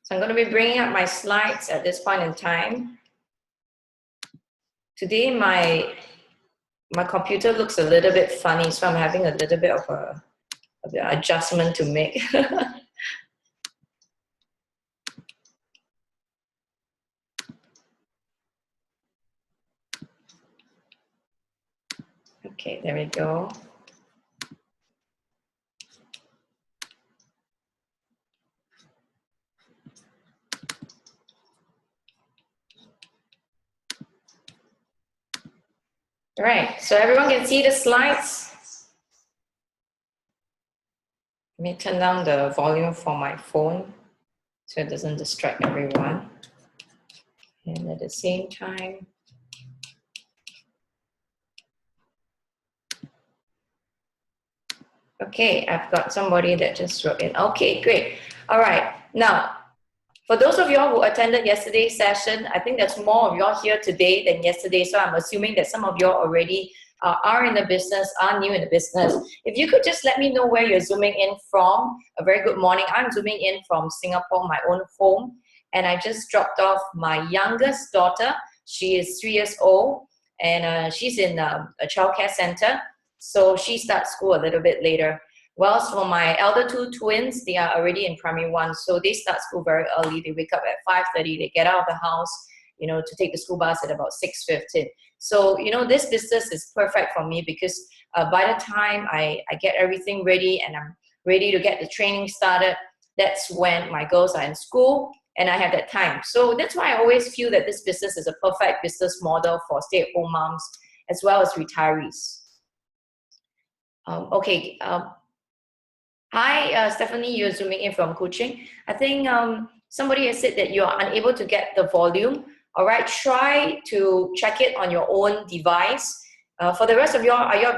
So I'm going to be bringing up my slides at this point in time. Today, my computer looks a little bit funny, so I'm having a little bit of a adjustment to make. Okay, there we go. All right, so everyone can see the slides. Let me turn down the volume for my phone so it doesn't distract everyone. And at the same time, okay, I've got somebody that just wrote in. Okay, great. All right, now, for those of y'all who attended yesterday's session, I think there's more of y'all here today than yesterday, so I'm assuming that some of y'all already are in the business, are new in the business. If you could just let me know where you're zooming in from. A very good morning. I'm zooming in from Singapore, my own home, and I just dropped off my youngest daughter. She is 3 years old, and she's in a childcare center, so she starts school a little bit later. Whilst for my elder two twins, they are already in primary 1, so they start school very early. They wake up at 5:30, they get out of the house, to take the school bus at about 6:15. So, this business is perfect for me because by the time I get everything ready and I'm ready to get the training started, that's when my girls are in school and I have that time. So that's why I always feel that this business is a perfect business model for stay-at-home moms as well as retirees. Okay. Hi, Stephanie, you're zooming in from coaching. I think somebody has said that you are unable to get the volume. All right, try to check it on your own device. For the rest of y'all, are you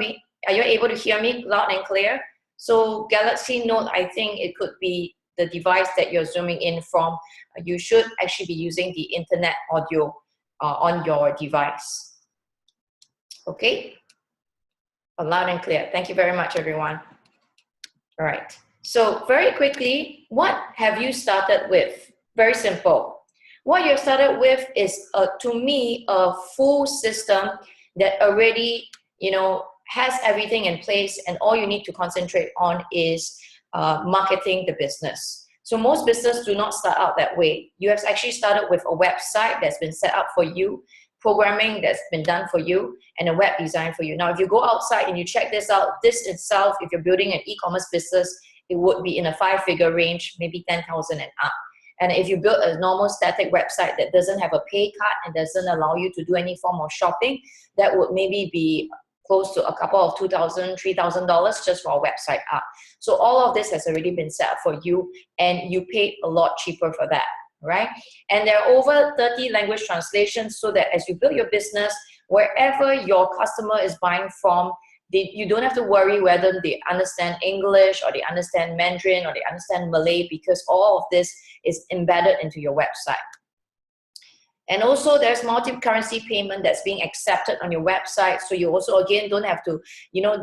able to hear me loud and clear? So Galaxy Note, I think it could be the device that you're zooming in from. You should actually be using the internet audio on your device. Okay, loud and clear. Thank you very much, everyone. All right, so very quickly, what have you started with? Very simple. What you started with is, to me, a full system that already, has everything in place, and all you need to concentrate on is marketing the business. So most businesses do not start out that way. You have actually started with a website that's been set up for you, programming that's been done for you, and a web design for you. Now, if you go outside and you check this out, this itself, if you're building an e-commerce business, it would be in a 5-figure range, maybe 10,000 and up. And if you build a normal static website that doesn't have a pay card and doesn't allow you to do any form of shopping, that would maybe be close to a couple of $2,000, $3,000 just for a website up. So all of this has already been set up for you, and you paid a lot cheaper for that, right? And there are over 30 language translations, so that as you build your business, wherever your customer is buying from, you don't have to worry whether they understand English or they understand Mandarin or they understand Malay, because all of this is embedded into your website. And also there's multi-currency payment that's being accepted on your website. So you also, again, don't have to,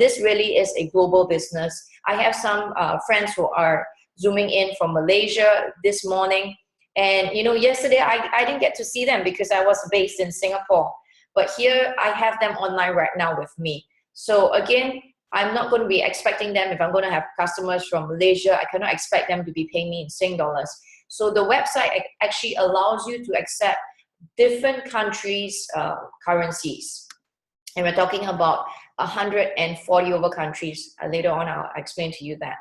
this really is a global business. I have some friends who are zooming in from Malaysia this morning. And, yesterday I didn't get to see them because I was based in Singapore. But here I have them online right now with me. So again, I'm not going to be expecting them. If I'm going to have customers from Malaysia, I cannot expect them to be paying me in Sing dollars. So the website actually allows you to accept different countries' currencies. And we're talking about 140 over countries. Later on, I'll explain to you that.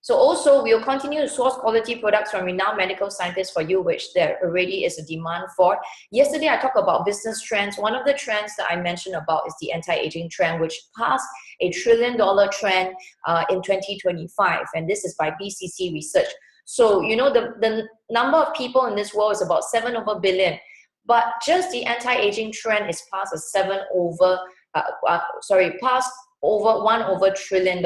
So also, we'll continue to source quality products from renowned medical scientists for you, which there already is a demand for. Yesterday, I talked about business trends. One of the trends that I mentioned about is the anti-aging trend, which passed a $1 trillion trend in 2025. And this is by BCC Research. So, the number of people in this world is about 7 over billion. But just the anti-aging trend is past past over $1 trillion.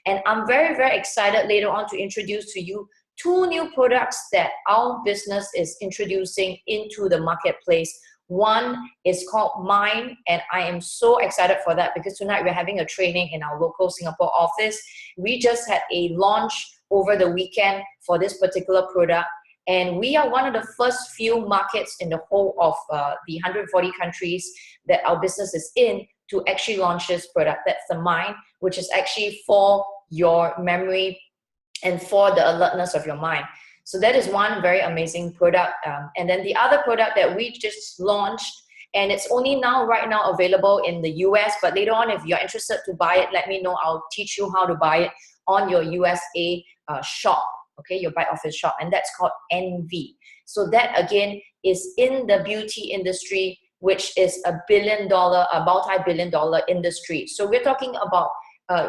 And I'm very, very excited later on to introduce to you 2 new products that our business is introducing into the marketplace. One is called Mine, and I am so excited for that because tonight we're having a training in our local Singapore office. We just had a launch over the weekend for this particular product, And we are one of the first few markets in the whole of the 140 countries that our business is in to actually launch this product. That's the Mind, which is actually for your memory and for the alertness of your mind. So that is one very amazing product. And then the other product that we just launched, and it's only now, right now, available in the US, but later on, if you're interested to buy it, let me know. I'll teach you how to buy it on your USA shop, okay, your Backoffice shop, and that's called Envy. So that, again, is in the beauty industry, which is a multi-billion dollar industry. So we're talking about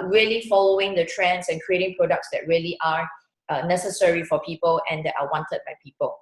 really following the trends and creating products that really are necessary for people and that are wanted by people.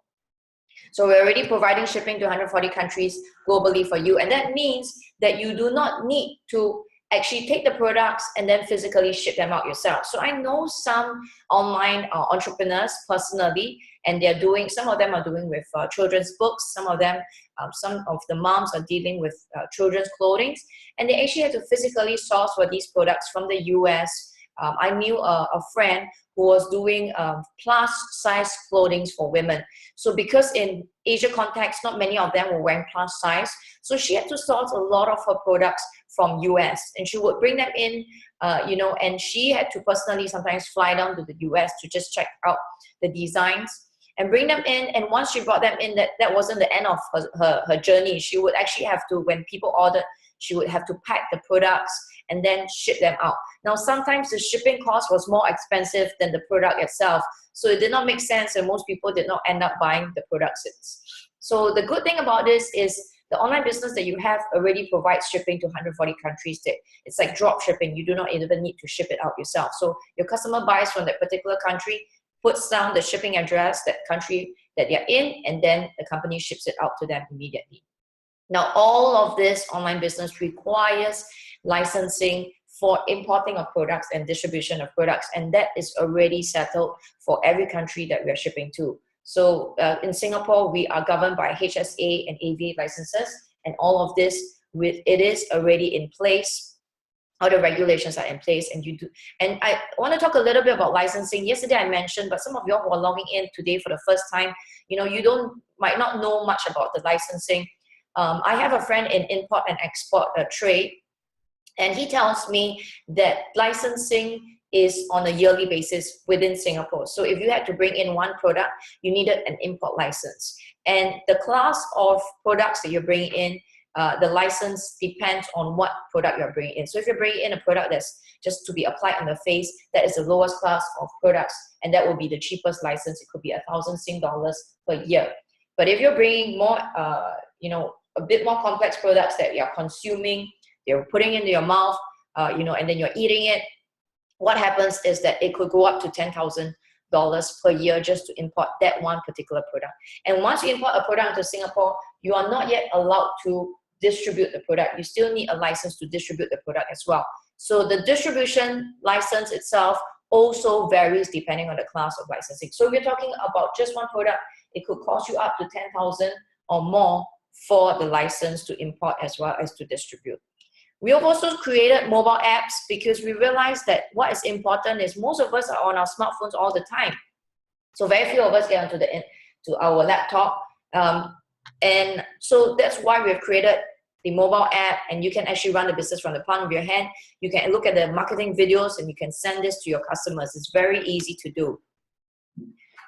So we're already providing shipping to 140 countries globally for you. And that means that you do not need to actually take the products and then physically ship them out yourself. So I know some online entrepreneurs personally, and some of them are doing with children's books. Some of the moms are dealing with children's clothing, and they actually have to physically source for these products from the US. I knew a friend who was doing plus size clothing for women. So because in Asia context, not many of them were wearing plus size. So she had to source a lot of her products from US, and she would bring them in, and she had to personally sometimes fly down to the US to just check out the designs and bring them in. And once she brought them in, that wasn't the end of her journey. She would actually have to, when people ordered, she would have to pack the products and then ship them out. Now, sometimes the shipping cost was more expensive than the product itself. So it did not make sense, and most people did not end up buying the products. So the good thing about this is the online business that you have already provides shipping to 140 countries. It's like drop shipping. You do not even need to ship it out yourself. So your customer buys from that particular country, puts down the shipping address, that country that they're in, and then the company ships it out to them immediately. Now, all of this online business requires licensing for importing of products and distribution of products, and that is already settled for every country that we are shipping to. So in Singapore, we are governed by HSA and AVA licenses, and all of this, it is already in place. All the regulations are in place, and I want to talk a little bit about licensing. Yesterday I mentioned, but some of you who are logging in today for the first time, you might not know much about the licensing. I have a friend in import and export trade, and he tells me that licensing is on a yearly basis within Singapore. So if you had to bring in one product, you needed an import license. And the class of products that you bring in, the license depends on what product you're bringing in. So if you're bringing in a product that's just to be applied on the face, that is the lowest class of products, and that will be the cheapest license. It could be 1,000 Sing dollars per year. But if you're bringing more, a bit more complex products that you're consuming, you're putting into your mouth, and then you're eating it, what happens is that it could go up to $10,000 per year just to import that one particular product. And once you import a product into Singapore, you are not yet allowed to distribute the product. You still need a license to distribute the product as well. So the distribution license itself also varies depending on the class of licensing. So we're talking about just one product, it could cost you up to $10,000 or more for the license to import as well as to distribute. We have also created mobile apps because we realized that what is important is most of us are on our smartphones all the time. So very few of us get onto to our laptop. And so that's why we've created the mobile app, and you can actually run the business from the palm of your hand. You can look at the marketing videos and you can send this to your customers. It's very easy to do.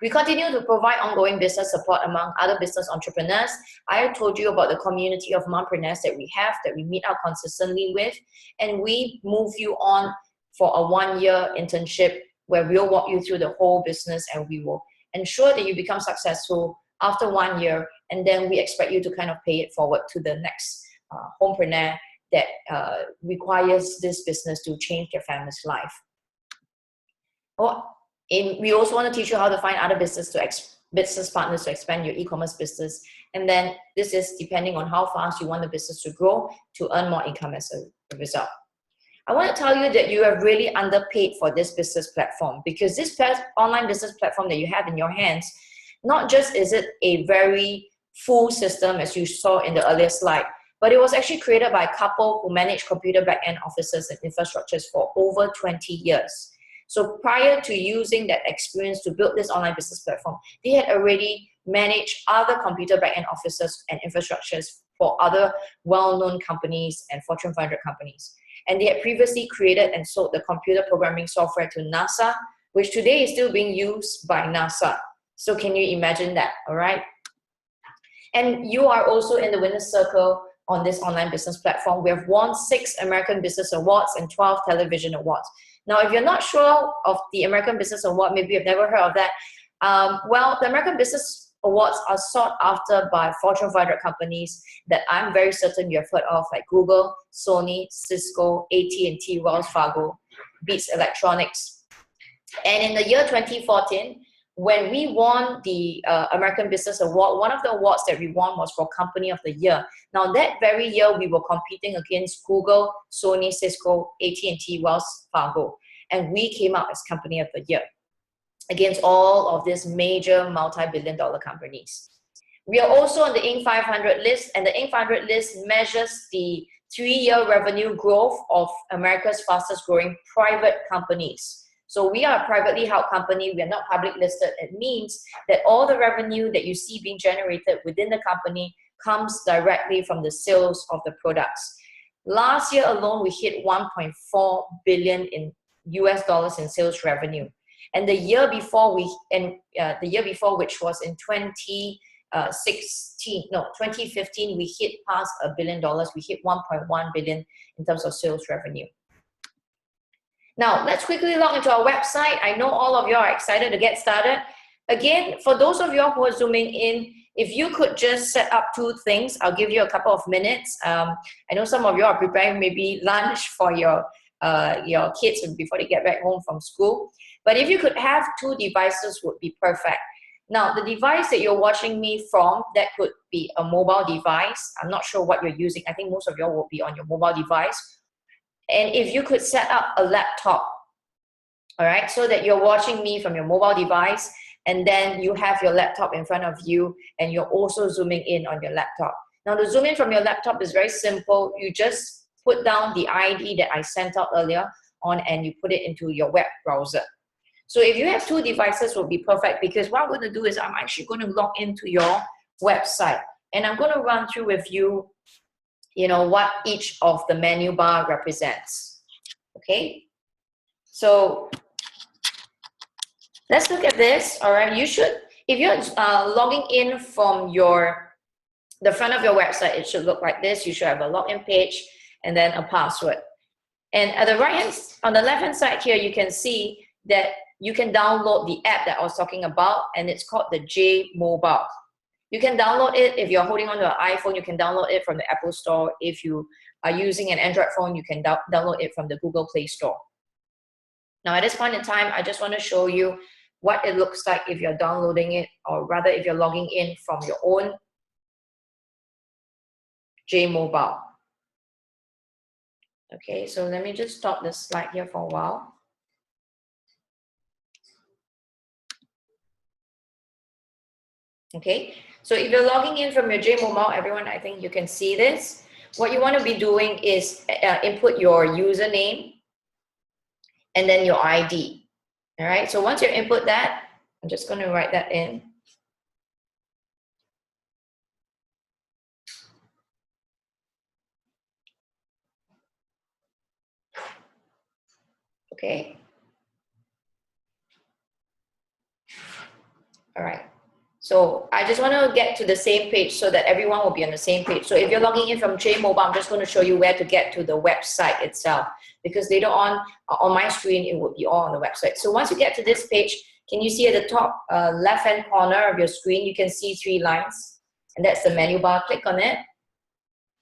We continue to provide ongoing business support among other business entrepreneurs. I told you about the community of mompreneurs that we have, that we meet up consistently with, and we move you on for a 1-year internship where we'll walk you through the whole business, and we will ensure that you become successful after 1 year, and then we expect you to kind of pay it forward to the next homepreneur that requires this business to change their family's life. We also want to teach you how to find other business partners to expand your e-commerce business. And then this is depending on how fast you want the business to grow to earn more income as a result. I want to tell you that you are really underpaid for this business platform, because this online business platform that you have in your hands, not just is it a very full system as you saw in the earlier slide, but it was actually created by a couple who manage computer back-end offices and infrastructures for over 20 years. So prior to using that experience to build this online business platform, they had already managed other computer backend offices and infrastructures for other well-known companies and Fortune 500 companies. And they had previously created and sold the computer programming software to NASA, which today is still being used by NASA. So can you imagine that, all right? And you are also in the winner's circle on this online business platform. We have won 6 American Business Awards and 12 television awards. Now, if you're not sure of the American Business Award, maybe you've never heard of that, well, the American Business Awards are sought after by Fortune 500 companies that I'm very certain you have heard of, like Google, Sony, Cisco, AT&T, Wells Fargo, Beats Electronics. And in the year 2014, when we won the American Business Award, one of the awards that we won was for Company of the Year. Now, that very year, we were competing against Google, Sony, Cisco, AT&T, Wells Fargo, and we came out as Company of the Year against all of these major multi-billion-dollar companies. We are also on the Inc. 500 list, and the Inc. 500 list measures the 3-year revenue growth of America's fastest-growing private companies. So we are a privately held company. We are not public listed. It means that all the revenue that you see being generated within the company comes directly from the sales of the products. Last year alone, we hit 1.4 billion in US dollars in sales revenue. And the year before, which was in 2015, we hit past $1 billion. We hit 1.1 billion in terms of sales revenue. Now, let's quickly log into our website. I know all of you are excited to get started. Again, for those of you who are zooming in, if you could just set up 2 things, I'll give you a couple of minutes. I know some of you are preparing maybe lunch for your kids before they get back home from school. But if you could have 2 devices would be perfect. Now, the device that you're watching me from, that could be a mobile device. I'm not sure what you're using. I think most of you will be on your mobile device. And if you could set up a laptop, all right, so that you're watching me from your mobile device, and then you have your laptop in front of you, and you're also zooming in on your laptop. Now, to zoom in from your laptop is very simple. You just put down the ID that I sent out earlier on, and you put it into your web browser. So if you have 2 devices, will be perfect, because what I'm going to do is I'm actually going to log into your website, and I'm going to run through with you, what each of the menu bar represents. Okay, so let's look at this. All right, you should, if you're logging in from the front of your website, it should look like this. You should have a login page and then a password. And at the on the left hand side here, you can see that you can download the app that I was talking about, and it's called the J Mobile. You can download it if you're holding onto an iPhone. You can download it from the Apple Store. If you are using an Android phone, you can download it from the Google Play Store. Now, at this point in time, I just want to show you what it looks like if you're downloading it, or rather if you're logging in from your own J Mobile. Okay, so let me just stop this slide here for a while. Okay, so if you're logging in from your J Mobile, everyone, I think you can see this. What you want to be doing is input your username and then your ID. All right, so once you input that, I'm just going to write that in. Okay. All right. So I just want to get to the same page so that everyone will be on the same page. So if you're logging in from J Mobile, I'm just going to show you where to get to the website itself, because later on my screen, it will be all on the website. So once you get to this page, can you see at the top left-hand corner of your screen, you can see 3 lines, and that's the menu bar. Click on it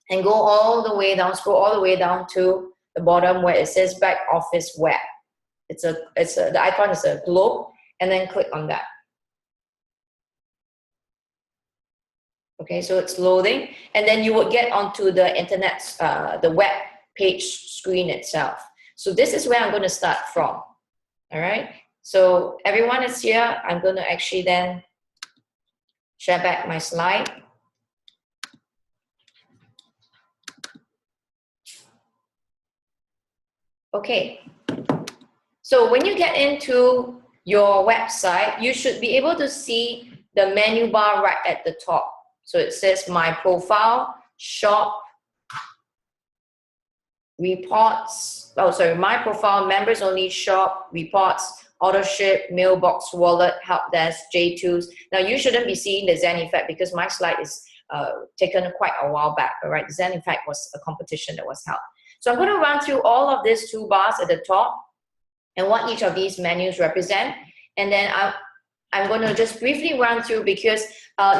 and go all the way down, scroll all the way down to the bottom where it says Backoffice Web. The icon is a globe, and then click on that. Okay, so it's loading, and then you will get onto the internet, the web page screen itself. So this is where I'm going to start from. All right, so everyone is here. I'm going to actually then share back my slide. Okay, So when you get into your website, you should be able to see the menu bar right at the top. So it says My Profile, Shop, Reports, My Profile, Members Only, Shop, Reports, Auto Ship, Mailbox, Wallet, Help Desk, J2s. Now you shouldn't be seeing the Zen Effect because my slide is taken quite a while back, all right? The Zen Effect was a competition that was held. So I'm going to run through all of these toolbars at the top and what each of these menus represent. And then I'm going to just briefly run through because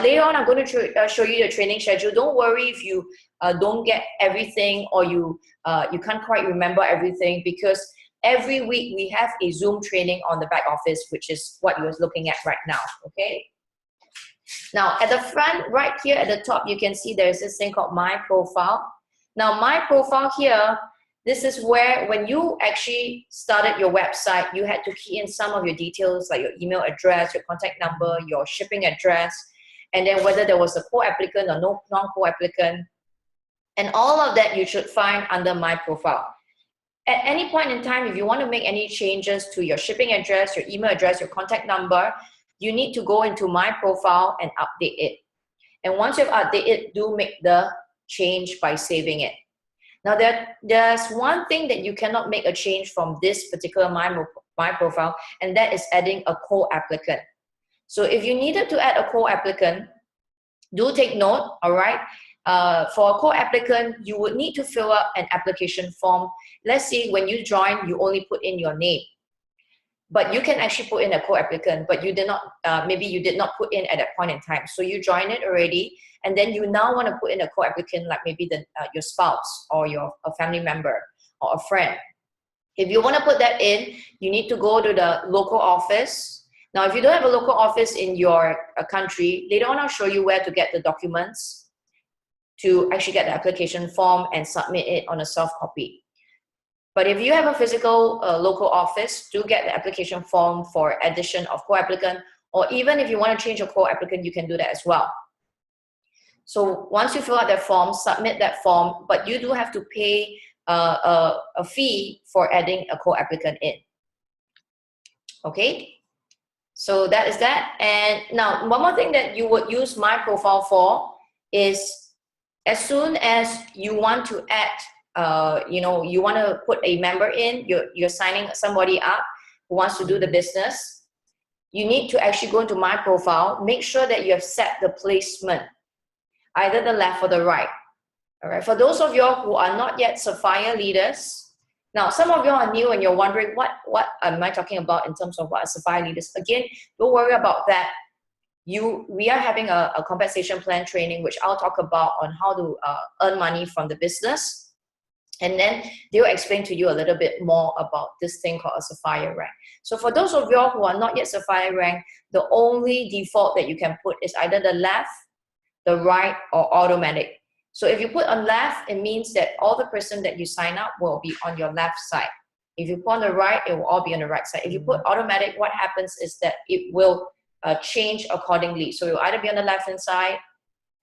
later on I'm going to show you the training schedule. Don't worry if you don't get everything or you can't quite remember everything, because every week we have a Zoom training on the back office, which is what you're looking at right now, okay? Now at the front, right here at the top, you can see there's this thing called My Profile. Now My Profile here, this is where when you actually started your website, you had to key in some of your details like your email address, your contact number, your shipping address, and then whether there was a co-applicant or no non-co-applicant. And all of that you should find under My Profile. At any point in time, if you want to make any changes to your shipping address, your email address, your contact number, you need to go into My Profile and update it. And once you've updated it, do make the change by saving it. Now there's one thing that you cannot make a change from this particular My Profile, and that is adding a co-applicant. So if you needed to add a co-applicant, do take note, all right? For a co-applicant, you would need to fill up an application form. Let's say when you join, you only put in your name. But you can actually put in a co-applicant, but you did not, maybe you did not put in at that point in time. So you join it already, and then you now want to put in a co-applicant, like maybe your spouse or a family member or a friend. If you want to put that in, you need to go to the local office. Now, if you don't have a local office in your country, later on I'll show you where to get the documents to actually get the application form and submit it on a soft copy. But if you have a physical local office, do get the application form for addition of co-applicant, or even if you want to change your co-applicant, you can do that as well. So once you fill out that form, submit that form, but you do have to pay a fee for adding a co-applicant in. Okay, so that is that. And now one more thing that you would use My Profile for is as soon as you want to add you want to put a member in, you're signing somebody up who wants to do the business, you need to actually go into My Profile, make sure that you have set the placement, either the left or the right. All right, for those of you who are not yet Sapphire leaders, now some of you are new and you're wondering what am I talking about in terms of what are Sapphire leaders? Again, don't worry about that. We are having a compensation plan training, which I'll talk about on how to earn money from the business. And then they'll explain to you a little bit more about this thing called a Sapphire rank. So for those of you who are not yet Sapphire rank, the only default that you can put is either the left, the right, or automatic. So if you put on left, it means that all the person that you sign up will be on your left side. If you put on the right, it will all be on the right side. If you put automatic, what happens is that it will change accordingly. So it will either be on the left-hand side,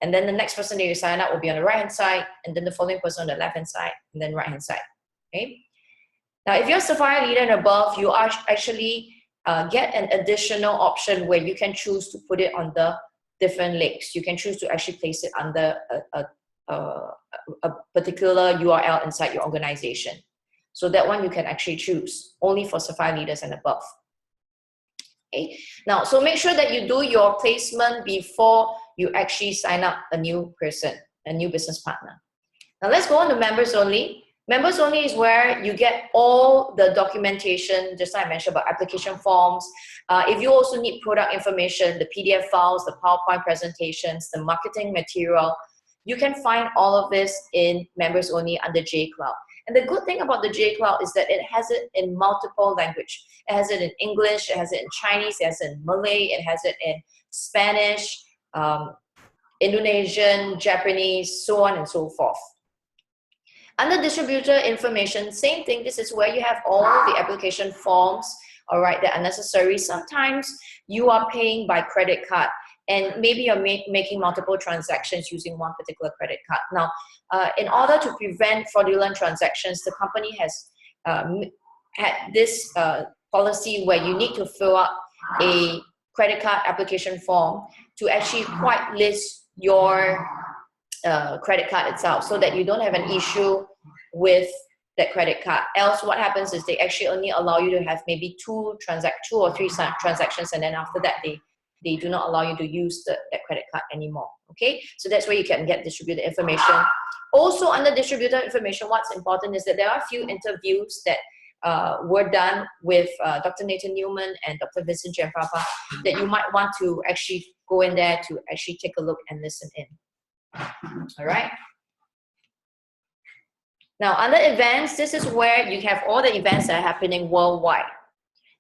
and then the next person that you sign up will be on the right-hand side, and then the following person on the left-hand side, and then right-hand side, okay? Now, if you're Sapphire Leader and above, you are actually get an additional option where you can choose to put it on the different links. You can choose to actually place it under a particular URL inside your organization. So that one you can actually choose, only for Sapphire Leaders and above. Okay. Now, so make sure that you do your placement before you actually sign up a new person, a new business partner. Now let's go on to members only. Members only is where you get all the documentation, just like I mentioned about application forms. If you also need product information, the PDF files, the PowerPoint presentations, the marketing material, you can find all of this in members only under J-Cloud. And the good thing about the J-Cloud is that it has it in multiple language. It has it in English, it has it in Chinese, it has it in Malay, it has it in Spanish, Indonesian, Japanese, so on and so forth. Under distributor information, same thing. This is where you have all the application forms, all right, that are necessary. Sometimes you are paying by credit card, and maybe you're making multiple transactions using one particular credit card. Now, in order to prevent fraudulent transactions, the company has had this policy where you need to fill up a credit card application form to actually whitelist your credit card itself, so that you don't have an issue with that credit card. Else what happens is they actually only allow you to have maybe two or three transactions, and then after that they do not allow you to use that credit card anymore. Okay, so that's where you can get distributed information. Also, under distributed information, what's important is that there are a few interviews that were done with Dr. Nathan Newman and Dr. Vincent Gianfrapa that you might want to actually go in there to actually take a look and listen in. All right. Now, under events, this is where you have all the events that are happening worldwide.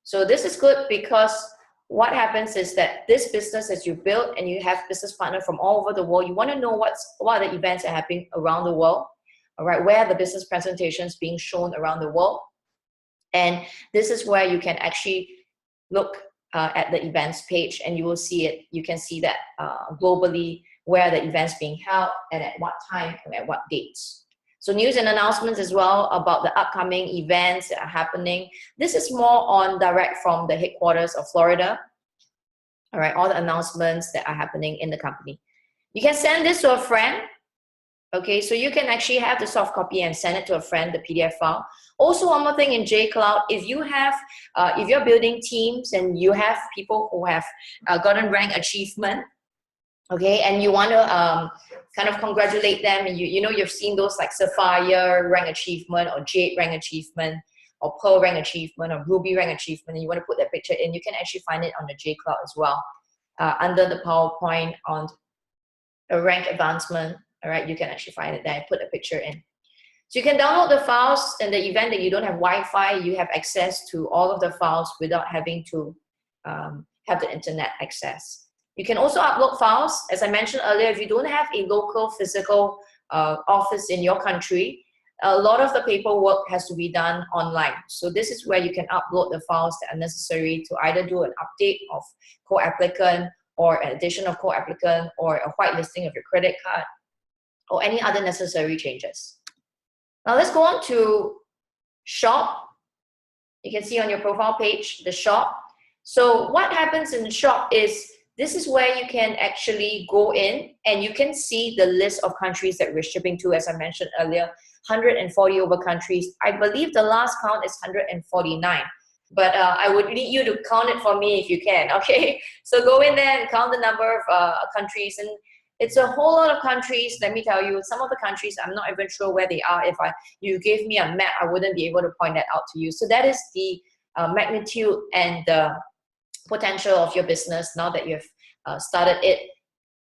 So this is good because what happens is that this business that you build and you have business partners from all over the world, you want to know what are the events that are happening around the world. All right, where are the business presentations being shown around the world? And this is where you can actually look at the events page, and you will see it. You can see that globally where the events being held and at what time and at what dates. So news and announcements as well about the upcoming events that are happening. This is more on direct from the headquarters of Florida. All right, all the announcements that are happening in the company. You can send this to a friend. Okay, so you can actually have the soft copy and send it to a friend, the PDF file. Also, one more thing in JCloud, if you have, if you're building teams and you have people who have gotten rank achievement, okay, and you want to kind of congratulate them, and you know you've seen those like Sapphire rank achievement or Jade rank achievement or Pearl rank achievement or Ruby rank achievement, and you want to put that picture in, you can actually find it on the JCloud as well, under the PowerPoint on a rank advancement. All right, you can actually find it there and put a picture in. So you can download the files. In the event that you don't have Wi-Fi, you have access to all of the files without having to have the internet access. You can also upload files. As I mentioned earlier, if you don't have a local physical office in your country, a lot of the paperwork has to be done online. So this is where you can upload the files that are necessary to either do an update of co-applicant or an addition of co-applicant or a whitelisting of your credit card or any other necessary changes. Now let's go on to shop. You can see on your profile page, the shop. So what happens in the shop is, this is where you can actually go in and you can see the list of countries that we're shipping to. As I mentioned earlier, 140 over countries. I believe the last count is 149. But I would need you to count it for me if you can, okay? So go in there and count the number of countries, and it's a whole lot of countries. Let me tell you, some of the countries, I'm not even sure where they are. If you gave me a map, I wouldn't be able to point that out to you. So that is the magnitude and the potential of your business now that you've started it.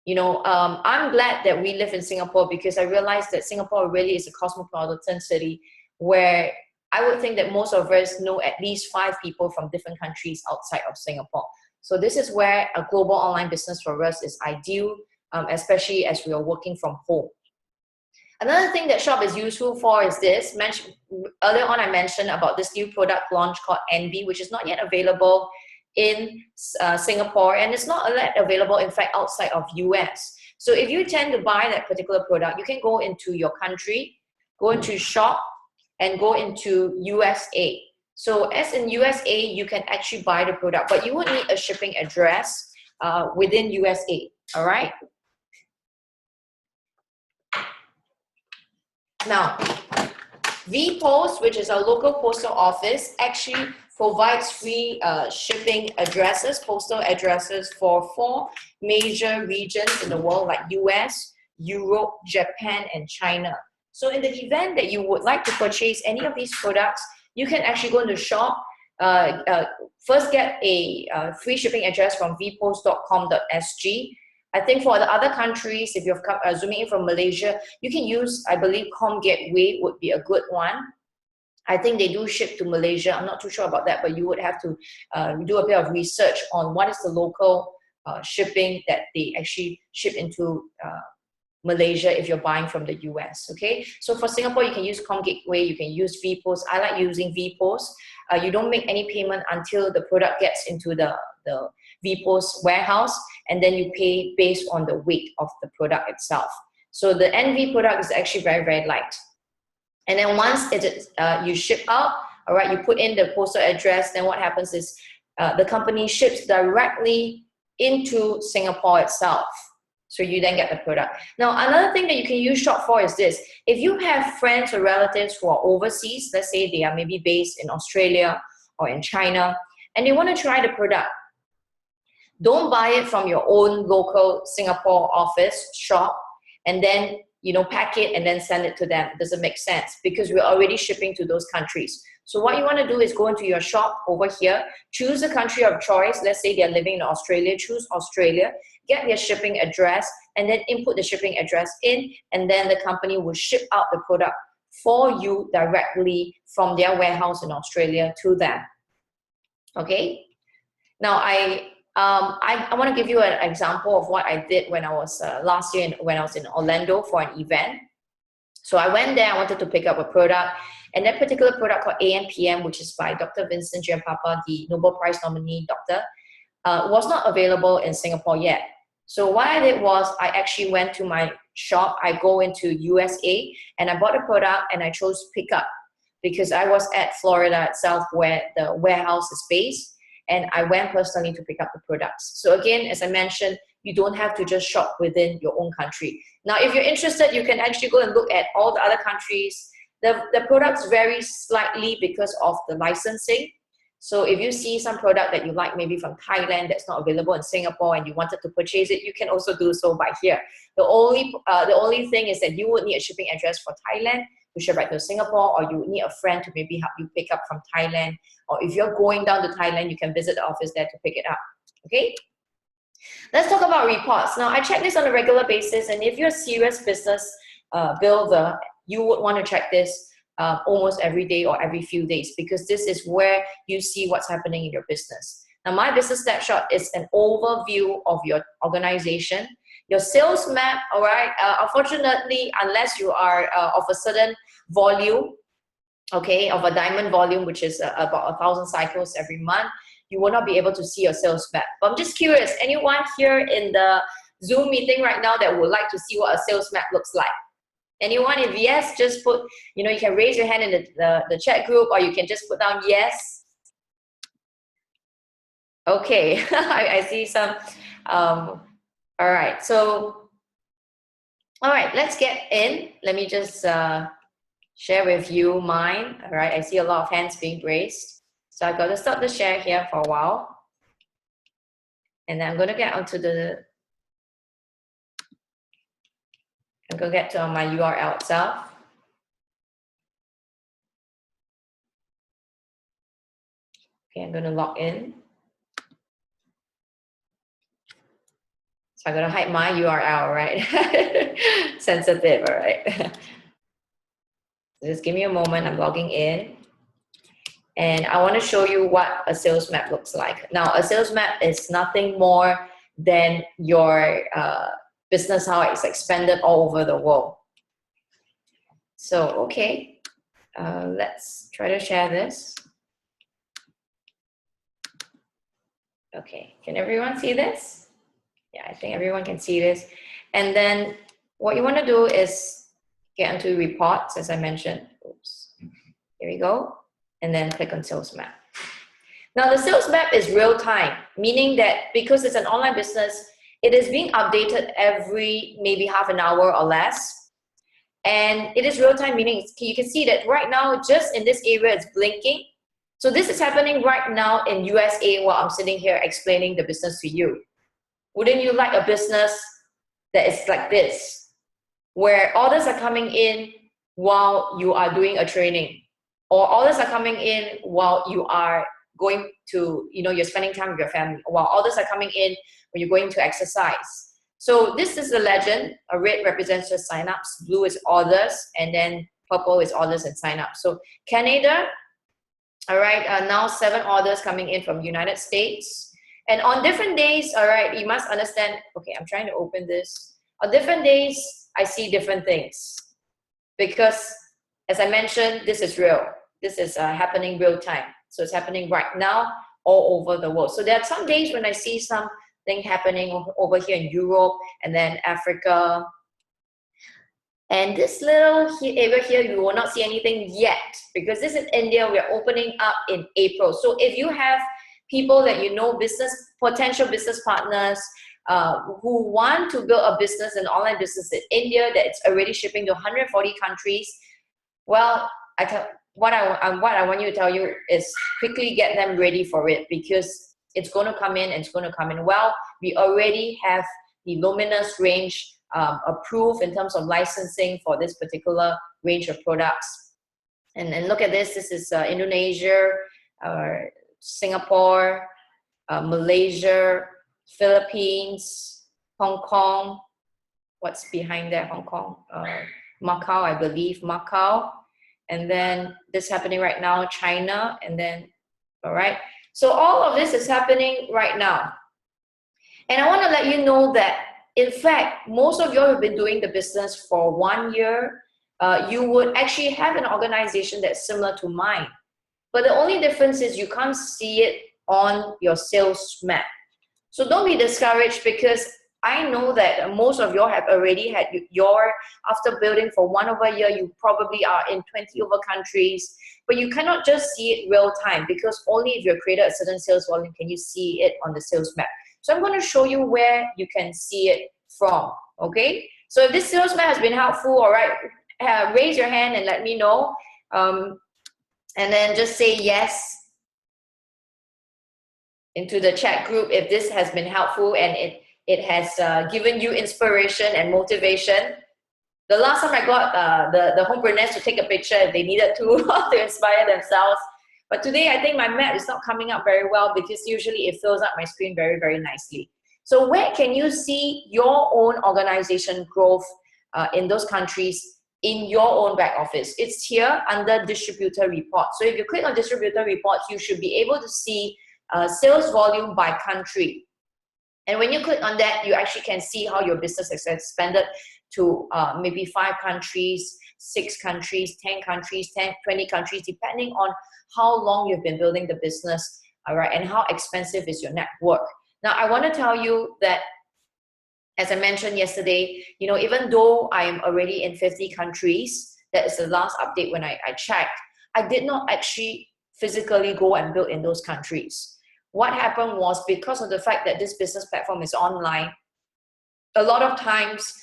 You know, I'm glad that we live in Singapore, because I realized that Singapore really is a cosmopolitan city where I would think that most of us know at least 5 people from different countries outside of Singapore. So this is where a global online business for us is ideal, especially as we are working from home. Another thing that Shop is useful for is this. Earlier on, I mentioned about this new product launch called Envy, which is not yet available in Singapore, and it's not yet available, in fact, outside of US. So if you tend to buy that particular product, you can go into your country, go into Shop, and go into USA. So as in USA, you can actually buy the product, but you would need a shipping address within USA, all right? Now, VPost, which is our local postal office, actually provides free shipping addresses, postal addresses for 4 major regions in the world, like US, Europe, Japan, and China. So in the event that you would like to purchase any of these products, you can actually go into Shop, first get a free shipping address from vpost.com.sg. I think for the other countries, if you're zooming in from Malaysia, you can use, I believe, Com Gateway would be a good one. I think they do ship to Malaysia. I'm not too sure about that, but you would have to do a bit of research on what is the local shipping that they actually ship into Malaysia if you're buying from the US, okay? So for Singapore, you can use Com Gateway, you can use VPost. I like using VPost. You don't make any payment until the product gets into the VPost warehouse, and then you pay based on the weight of the product itself. So the NV product is actually very, very light. And then once you ship out, all right, you put in the postal address, then what happens is the company ships directly into Singapore itself. So you then get the product. Now, another thing that you can use Shop for is this. If you have friends or relatives who are overseas, let's say they are maybe based in Australia or in China, and they want to try the product, don't buy it from your own local Singapore office shop and then, you know, pack it and then send it to them. It doesn't make sense because we're already shipping to those countries. So what you want to do is go into your shop over here, choose a country of choice. Let's say they're living in Australia, choose Australia, get their shipping address, and then input the shipping address in, and then the company will ship out the product for you directly from their warehouse in Australia to them. Okay? Now, I want to give you an example of what I did when I was last year when I was in Orlando for an event. So I went there, I wanted to pick up a product, and that particular product called ANPM, which is by Dr. Vincent Jeeann, the Nobel Prize nominee doctor, was not available in Singapore yet. So what I did was I actually went to my shop, I go into USA, and I bought a product and I chose pickup because I was at Florida itself where the warehouse is based, and I went personally to pick up the products. So again, as I mentioned, you don't have to just shop within your own country. Now, if you're interested, you can actually go and look at all the other countries. The products vary slightly because of the licensing. So if you see some product that you like, maybe from Thailand that's not available in Singapore and you wanted to purchase it, you can also do so by here. The only thing is that you would need a shipping address for Thailand to ship back to Singapore, or you would need a friend to maybe help you pick up from Thailand. Or if you're going down to Thailand, you can visit the office there to pick it up. Okay? Let's talk about reports. Now, I check this on a regular basis, and if you're a serious business builder, you would want to check this almost every day or every few days, because this is where you see what's happening in your business. Now, my business snapshot is an overview of your organization. Your sales map, all right, unfortunately, unless you are of a certain volume, okay, of a diamond volume, which is about 1,000 cycles every month, you will not be able to see your sales map. But I'm just curious, anyone here in the Zoom meeting right now that would like to see what a sales map looks like? Anyone? If yes, just put, you know, you can raise your hand in the chat group, or you can just put down yes. Okay, I see some. All right, so, all right, let's get in. Let me just share with you mine. All right, I see a lot of hands being raised. So I've got to stop the share here for a while. And then I'm going to get onto I'm going to get to my URL itself. Okay, I'm going to log in. So I'm going to hide my URL, right? Sensitive, all right? Just give me a moment, I'm logging in. And I want to show you what a sales map looks like. Now, a sales map is nothing more than your business, how it's expanded all over the world. So, okay, let's try to share this. Okay, can everyone see this? Yeah, I think everyone can see this. And then what you want to do is get into reports, as I mentioned. Oops. Here we go. And then click on sales map. Now, the sales map is real time, meaning that because it's an online business, it is being updated every maybe half an hour or less. And it is real time, meaning you can see that right now, just in this area, it's blinking. So this is happening right now in USA while I'm sitting here explaining the business to you. Wouldn't you like a business that is like this, where orders are coming in while you are doing a training, or orders are coming in while you are going to, you know, you're spending time with your family, while orders are coming in when you're going to exercise. So this is the legend. A red represents just signups, blue is orders, and then purple is orders and signups. So Canada, all right, now 7 orders coming in from United States. And on different days, all right, you must understand, okay, I'm trying to open this. On different days, I see different things. Because, as I mentioned, this is real. This is happening real time. So it's happening right now all over the world. So there are some days when I see something happening over here in Europe, and then Africa, And this little area here, you will not see anything yet because this is India. We're opening up in April. So if you have people that you know, potential business partners who want to build a business, an online business in India that's already shipping to 140 countries, well, what I want you to tell you is quickly get them ready for it because it's going to come in and it's going to come in well. We already have the Luminous range approved in terms of licensing for this particular range of products. And look at this. This is Indonesia, Singapore, Malaysia, Philippines, Hong Kong. What's behind there? Hong Kong, Macau, I believe, Macau. And then this happening right now, China, and then, all right. So all of this is happening right now. And I want to let you know that, in fact, most of you have been doing the business for 1 year. You would actually have an organization that's similar to mine. But the only difference is you can't see it on your sales map. So don't be discouraged because I know that most of you have already had after building for 1 over a year, you probably are in 20 over countries, but you cannot just see it real time because only if you've created a certain sales volume can you see it on the sales map. So I'm going to show you where you can see it from, okay? So if this sales map has been helpful, all right, raise your hand and let me know. And then just say yes into the chat group if this has been helpful and it has given you inspiration and motivation. The last time I got the homepreneurs to take a picture if they needed to inspire themselves. But today I think my map is not coming up very well because usually it fills up my screen very, very nicely. So where can you see your own organization growth in those countries in your own back office? It's here under distributor report. So if you click on distributor reports, you should be able to see sales volume by country. And when you click on that, you actually can see how your business has expanded to maybe 5 countries, 6 countries, 10 countries, 20 countries, depending on how long you've been building the business, all right, and how expensive is your network. Now, I want to tell you that, as I mentioned yesterday, you know, even though I am already in 50 countries, that is the last update when I checked, I did not actually physically go and build in those countries. What happened was because of the fact that this business platform is online, a lot of times,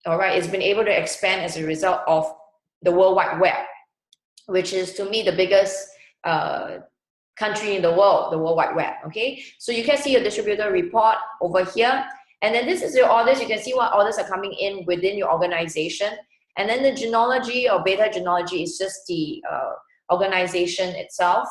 all right, it's been able to expand as a result of the World Wide Web, which is to me the biggest country in the world, the World Wide Web, okay? So you can see your distributor report over here. And then this is your orders. You can see what orders are coming in within your organization. And then the genealogy or beta genealogy is just the organization itself.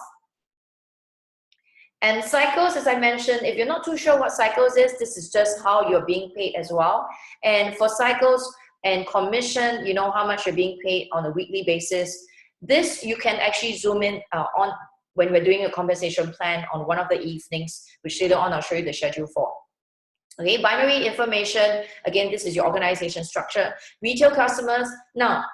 And cycles, as I mentioned, if you're not too sure what cycles is, this is just how you're being paid as well. And for cycles and commission, you know how much you're being paid on a weekly basis. This you can actually zoom in on when we're doing a compensation plan on one of the evenings, which later on I'll show you the schedule for. Okay, binary information, again, this is your organization structure. Retail customers. Now,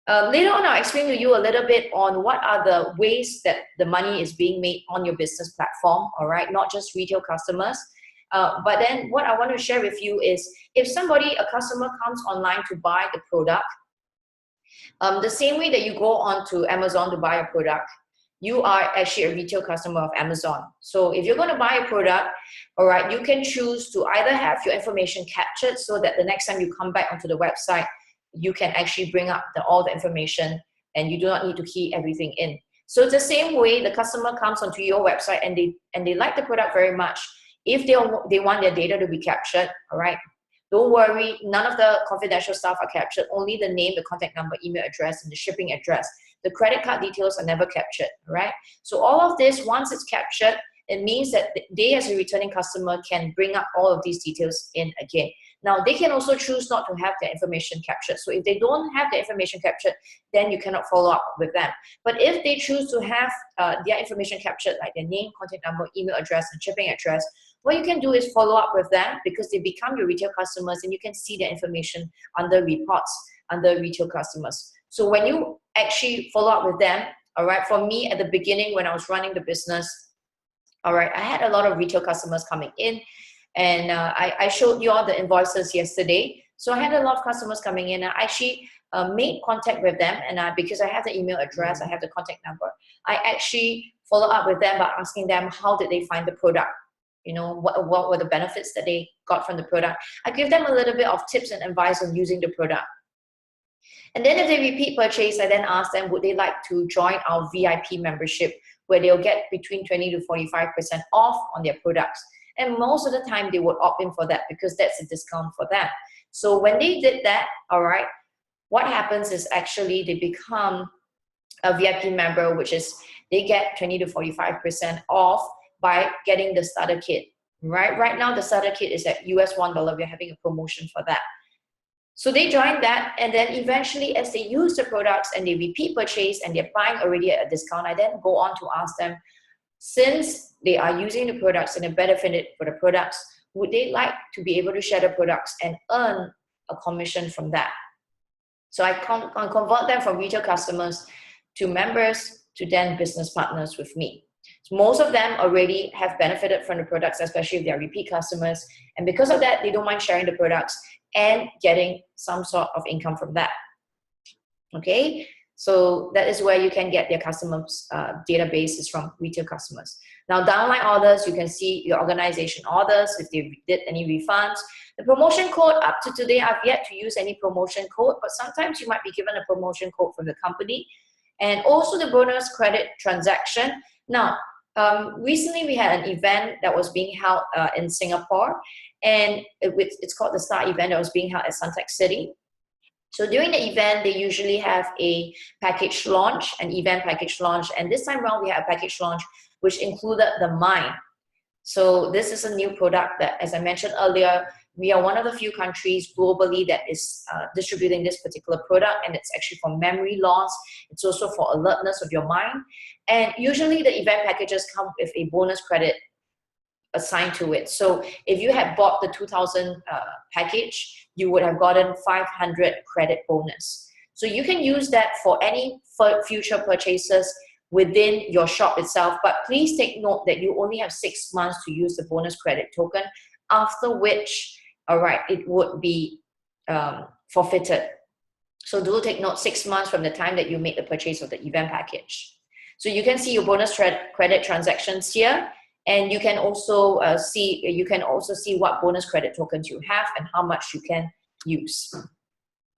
later on, I'll explain to you a little bit on what are the ways that the money is being made on your business platform, all right? Not just retail customers. But then what I want to share with you is if a customer comes online to buy the product, the same way that you go on to Amazon to buy a product, you are actually a retail customer of Amazon. So if you're going to buy a product, all right, you can choose to either have your information captured so that the next time you come back onto the website, you can actually bring up all the information and you do not need to key everything in. So it's the same way the customer comes onto your website and they like the product very much. If they want their data to be captured, all right, don't worry, none of the confidential stuff are captured, only the name, the contact number, email address, and the shipping address. The credit card details are never captured, right? So all of this, once it's captured, it means that they as a returning customer can bring up all of these details in again. Now, they can also choose not to have their information captured. So if they don't have their information captured, then you cannot follow up with them. But if they choose to have their information captured, like their name, contact number, email address, and shipping address, what you can do is follow up with them because they become your retail customers and you can see their information under reports, under retail customers. So when you actually follow up with them, all right, for me at the beginning when I was running the business, all right, I had a lot of retail customers coming in and I showed you all the invoices yesterday. So I had a lot of customers coming in and I actually made contact with them, and because I have the email address, I have the contact number, I actually follow up with them by asking them how did they find the product, you know, what were the benefits that they got from the product. I give them a little bit of tips and advice on using the product. And then if they repeat purchase, I then ask them, would they like to join our VIP membership, where they'll get between 20 to 45% off on their products. And most of the time they would opt in for that because that's a discount for them. So when they did that, all right, what happens is actually they become a VIP member, which is they get 20 to 45% off by getting the starter kit, right? Right now, the starter kit is at US $1. We're having a promotion for that. So they join that, and then eventually as they use the products and they repeat purchase and they're buying already at a discount, I then go on to ask them, since they are using the products and they benefited for the products, would they like to be able to share the products and earn a commission from that? So I convert them from retail customers to members to then business partners with me. So most of them already have benefited from the products, especially if they are repeat customers. And because of that, they don't mind sharing the products and getting some sort of income from that. Okay, so that is where you can get their customers databases from retail customers. Now, downline orders, you can see your organization orders, if they did any refunds. The promotion code, up to today, I've yet to use any promotion code, but sometimes you might be given a promotion code from the company. And also the bonus credit transaction. Now, recently we had an event that was being held in Singapore, and it's called the Star event that was being held at Suntec City. So during the event, they usually have a package launch, an event package launch, and this time around we had a package launch which included the mine. So this is a new product that, as I mentioned earlier, we are one of the few countries globally that is distributing this particular product, and it's actually for memory loss. It's also for alertness of your mind. And usually the event packages come with a bonus credit assigned to it. So if you had bought the 2000 package, you would have gotten 500 credit bonus. So you can use that for any future purchases within your shop itself, but please take note that you only have 6 months to use the bonus credit token, after which, all right, it would be forfeited. So do take note, 6 months from the time that you made the purchase of the event package. So you can see your bonus credit transactions here, and you can also see what bonus credit tokens you have and how much you can use.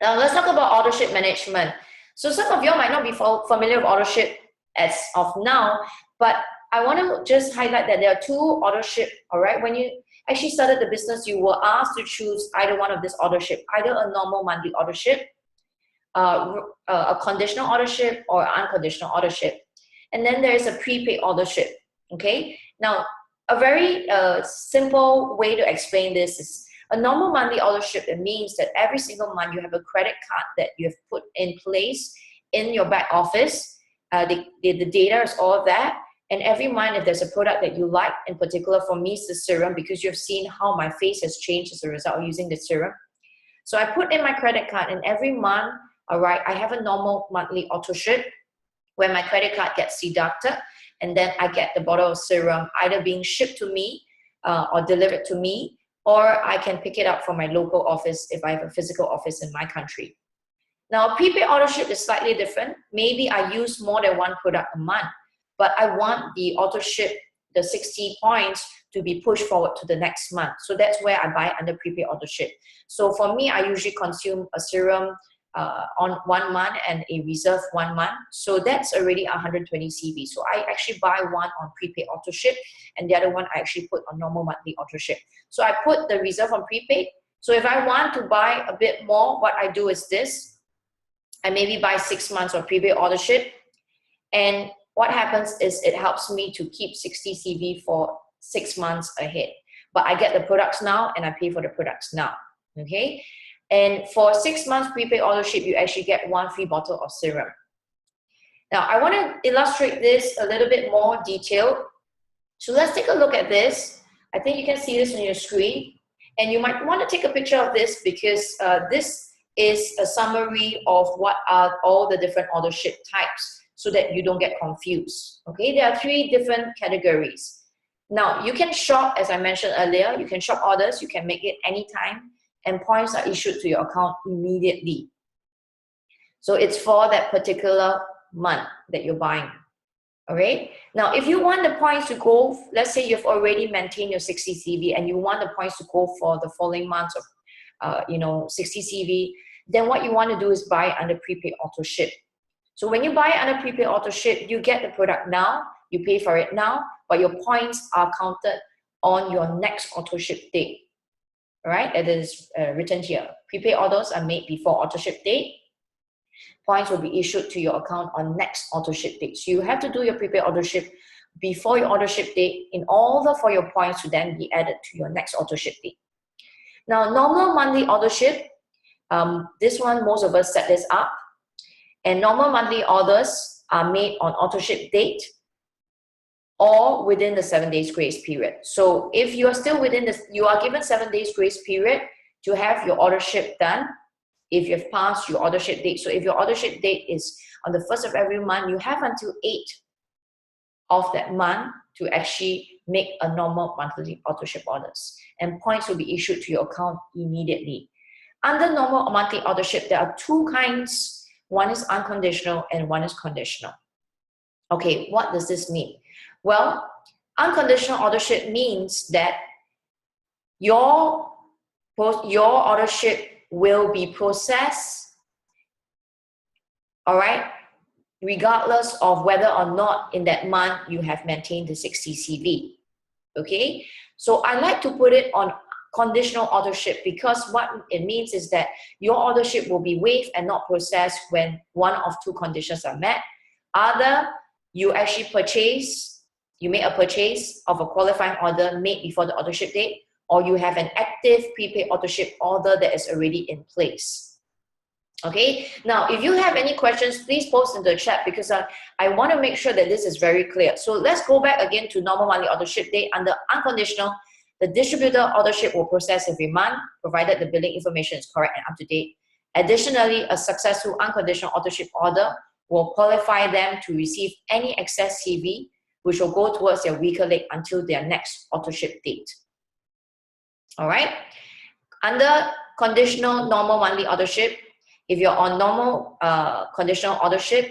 Now let's talk about auto ship management. So some of you might not be familiar with auto ship as of now, but I want to just highlight that there are 2 auto ship. All right, when you actually started the business, you were asked to choose either one of this auto ship, either a normal monthly auto ship, a conditional auto ship, or unconditional auto ship. And then there is a prepaid auto ship. Okay, now a very simple way to explain this is a normal monthly auto ship. It means that every single month you have a credit card that you have put in place in your back office. The data is all of that. And every month, if there's a product that you like, in particular for me, it's the serum, because you've seen how my face has changed as a result of using the serum. So I put in my credit card, and every month, all right, I have a normal monthly auto ship where my credit card gets deducted, and then I get the bottle of serum either being shipped to me or delivered to me, or I can pick it up from my local office if I have a physical office in my country. Now, a prepaid auto ship is slightly different. Maybe I use more than one product a month, but I want the auto ship, the 60 points, to be pushed forward to the next month. So that's where I buy under prepaid auto ship. So for me, I usually consume a serum on 1 month and a reserve 1 month. So that's already 120 CV. So I actually buy one on prepaid auto ship, and the other one I actually put on normal monthly auto ship. So I put the reserve on prepaid. So if I want to buy a bit more, what I do is this. I maybe buy 6 months of prepaid auto ship, and what happens is it helps me to keep 60 CV for 6 months ahead. But I get the products now and I pay for the products now, okay? And for 6 months prepaid auto ship, you actually get 1 free bottle of serum. Now, I want to illustrate this a little bit more detailed. So let's take a look at this. I think you can see this on your screen. And you might want to take a picture of this because this is a summary of what are all the different auto ship types, so that you don't get confused. Okay, there are 3 different categories. Now, you can shop, as I mentioned earlier, you can shop orders, you can make it anytime, and points are issued to your account immediately. So it's for that particular month that you're buying. All right. Now, if you want the points to go, let's say you've already maintained your 60 CV and you want the points to go for the following months of 60 CV, then what you want to do is buy under prepaid auto ship. So when you buy under prepaid auto ship, you get the product now, you pay for it now, but your points are counted on your next auto ship date. All right, it is written here. Prepaid orders are made before auto ship date. Points will be issued to your account on next auto ship date. So you have to do your prepaid auto ship before your auto ship date in order for your points to then be added to your next auto ship date. Now, normal monthly auto ship, this one, most of us set this up. And normal monthly orders are made on auto ship date or within the 7 days grace period. So if you are still within this, you are given 7 days grace period to have your order ship done if you've passed your order ship date. So if your order ship date is on the 1st of every month, you have until 8 of that month to actually make a normal monthly auto ship orders. And points will be issued to your account immediately. Under normal monthly auto ship, there are two kinds. One is unconditional and one is conditional. Okay, what does this mean? Well, unconditional auto ship means that your auto ship will be processed, all right, regardless of whether or not in that month you have maintained the 60 CV. Okay, so I like to put it on conditional auto ship because what it means is that your auto ship will be waived and not processed when one of two conditions are met. Either you actually make a purchase of a qualifying order made before the auto ship date, or you have an active prepaid auto ship order that is already in place. Okay, now if you have any questions, please post in the chat because I want to make sure that this is very clear. So let's go back again to normal monthly auto ship date. Under unconditional, the distributor order ship will process every month, provided the billing information is correct and up to date. Additionally, a successful unconditional auto ship order will qualify them to receive any excess CV, which will go towards their weaker leg until their next auto ship date. All right. Under conditional normal monthly auto ship, if you're on normal conditional auto ship,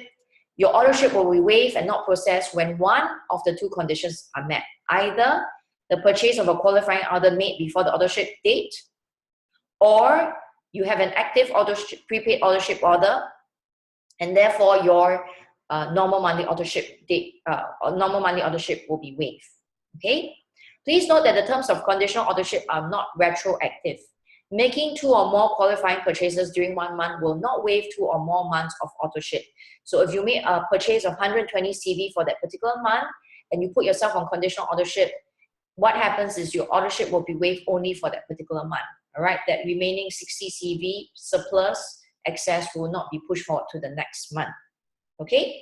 your auto ship will be waived and not processed when one of the two conditions are met. Either the purchase of a qualifying order made before the auto ship date, or you have an active prepaid auto ship order, and therefore your normal monthly auto ship date or normal monthly auto ship will be waived. Okay. Please note that the terms of conditional auto ship are not retroactive. Making 2 or more qualifying purchases during 1 month will not waive 2 or more months of auto ship. So if you make a purchase of 120 CV for that particular month and you put yourself on conditional auto ship, what happens is your auto ship will be waived only for that particular month. All right, that remaining 60 CV surplus excess will not be pushed forward to the next month. Okay?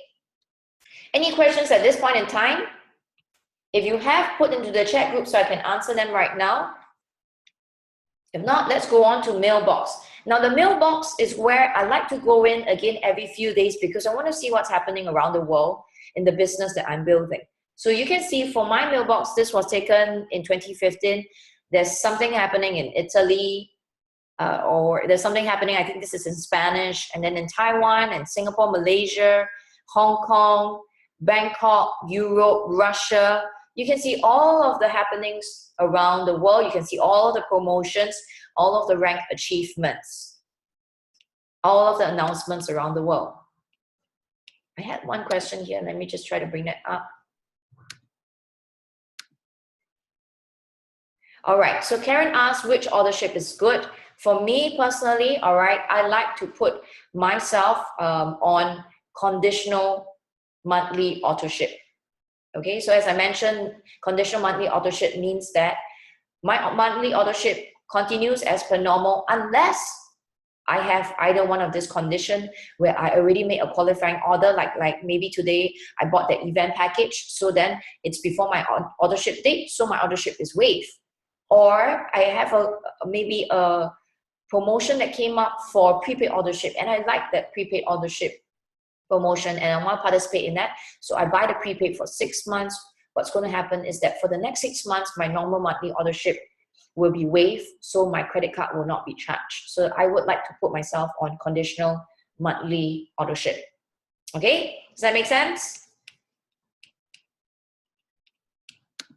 Any questions at this point in time? If you have, put into the chat group so I can answer them right now. If not, let's go on to mailbox. Now the mailbox is where I like to go in again every few days because I want to see what's happening around the world in the business that I'm building. So you can see for my mailbox, this was taken in 2015. There's something happening in Italy, or there's something happening, I think this is in Spanish, and then in Taiwan and Singapore, Malaysia, Hong Kong, Bangkok, Europe, Russia. You can see all of the happenings around the world. You can see all of the promotions, all of the rank achievements, all of the announcements around the world. I had one question here. Let me just try to bring that up. All right, so Karen asked which order ship is good. For me personally, all right, I like to put myself on conditional monthly auto ship. Okay, so as I mentioned, conditional monthly auto ship means that my monthly auto ship continues as per normal unless I have either one of this condition where I already made a qualifying order, like maybe today I bought the event package, so then it's before my auto ship date, so my auto ship is waived. Or I have maybe a promotion that came up for prepaid order ship and I like that prepaid order ship promotion and I want to participate in that. So I buy the prepaid for 6 months. What's going to happen is that for the next 6 months, my normal monthly order ship will be waived, so my credit card will not be charged. So I would like to put myself on conditional monthly auto ship. Okay, does that make sense?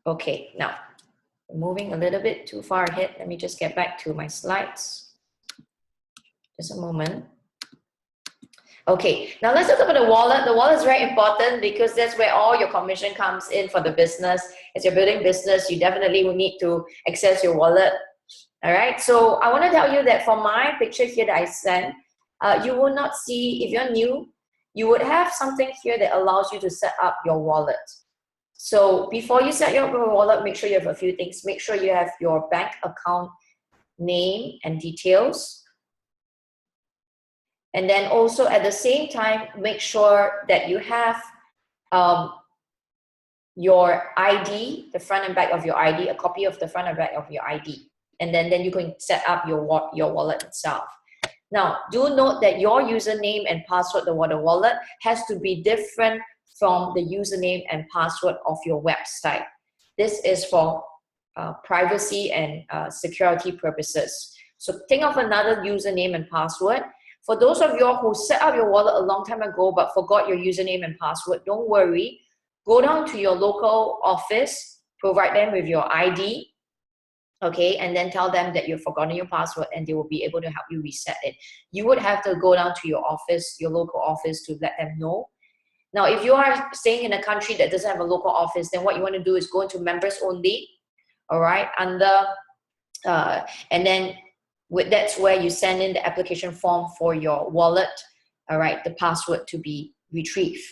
Okay, now moving a little bit too far ahead. Let me just get back to my slides. Just a moment. Okay, now let's talk about the wallet. The wallet is very important because that's where all your commission comes in for the business. As you're building business, you definitely will need to access your wallet. All right, so I want to tell you that for my picture here that I sent, you will not see, if you're new, you would have something here that allows you to set up your wallet. So before you set up your wallet, make sure you have a few things. Make sure you have your bank account name and details. And then also at the same time, make sure that you have your ID, the front and back of your ID, a copy of the front and back of your ID. And then you can set up your wallet itself. Now, do note that your username and password, the wallet, has to be different from the username and password of your website. This is for privacy and security purposes. So think of another username and password. For those of you who set up your wallet a long time ago but forgot your username and password, don't worry. Go down to your local office, provide them with your ID, okay, and then tell them that you've forgotten your password and they will be able to help you reset it. You would have to go down to your office, your local office, to let them know. Now, if you are staying in a country that doesn't have a local office, then what you want to do is go into members only, all right, and then that's where you send in the application form for your wallet, all right, the password to be retrieved.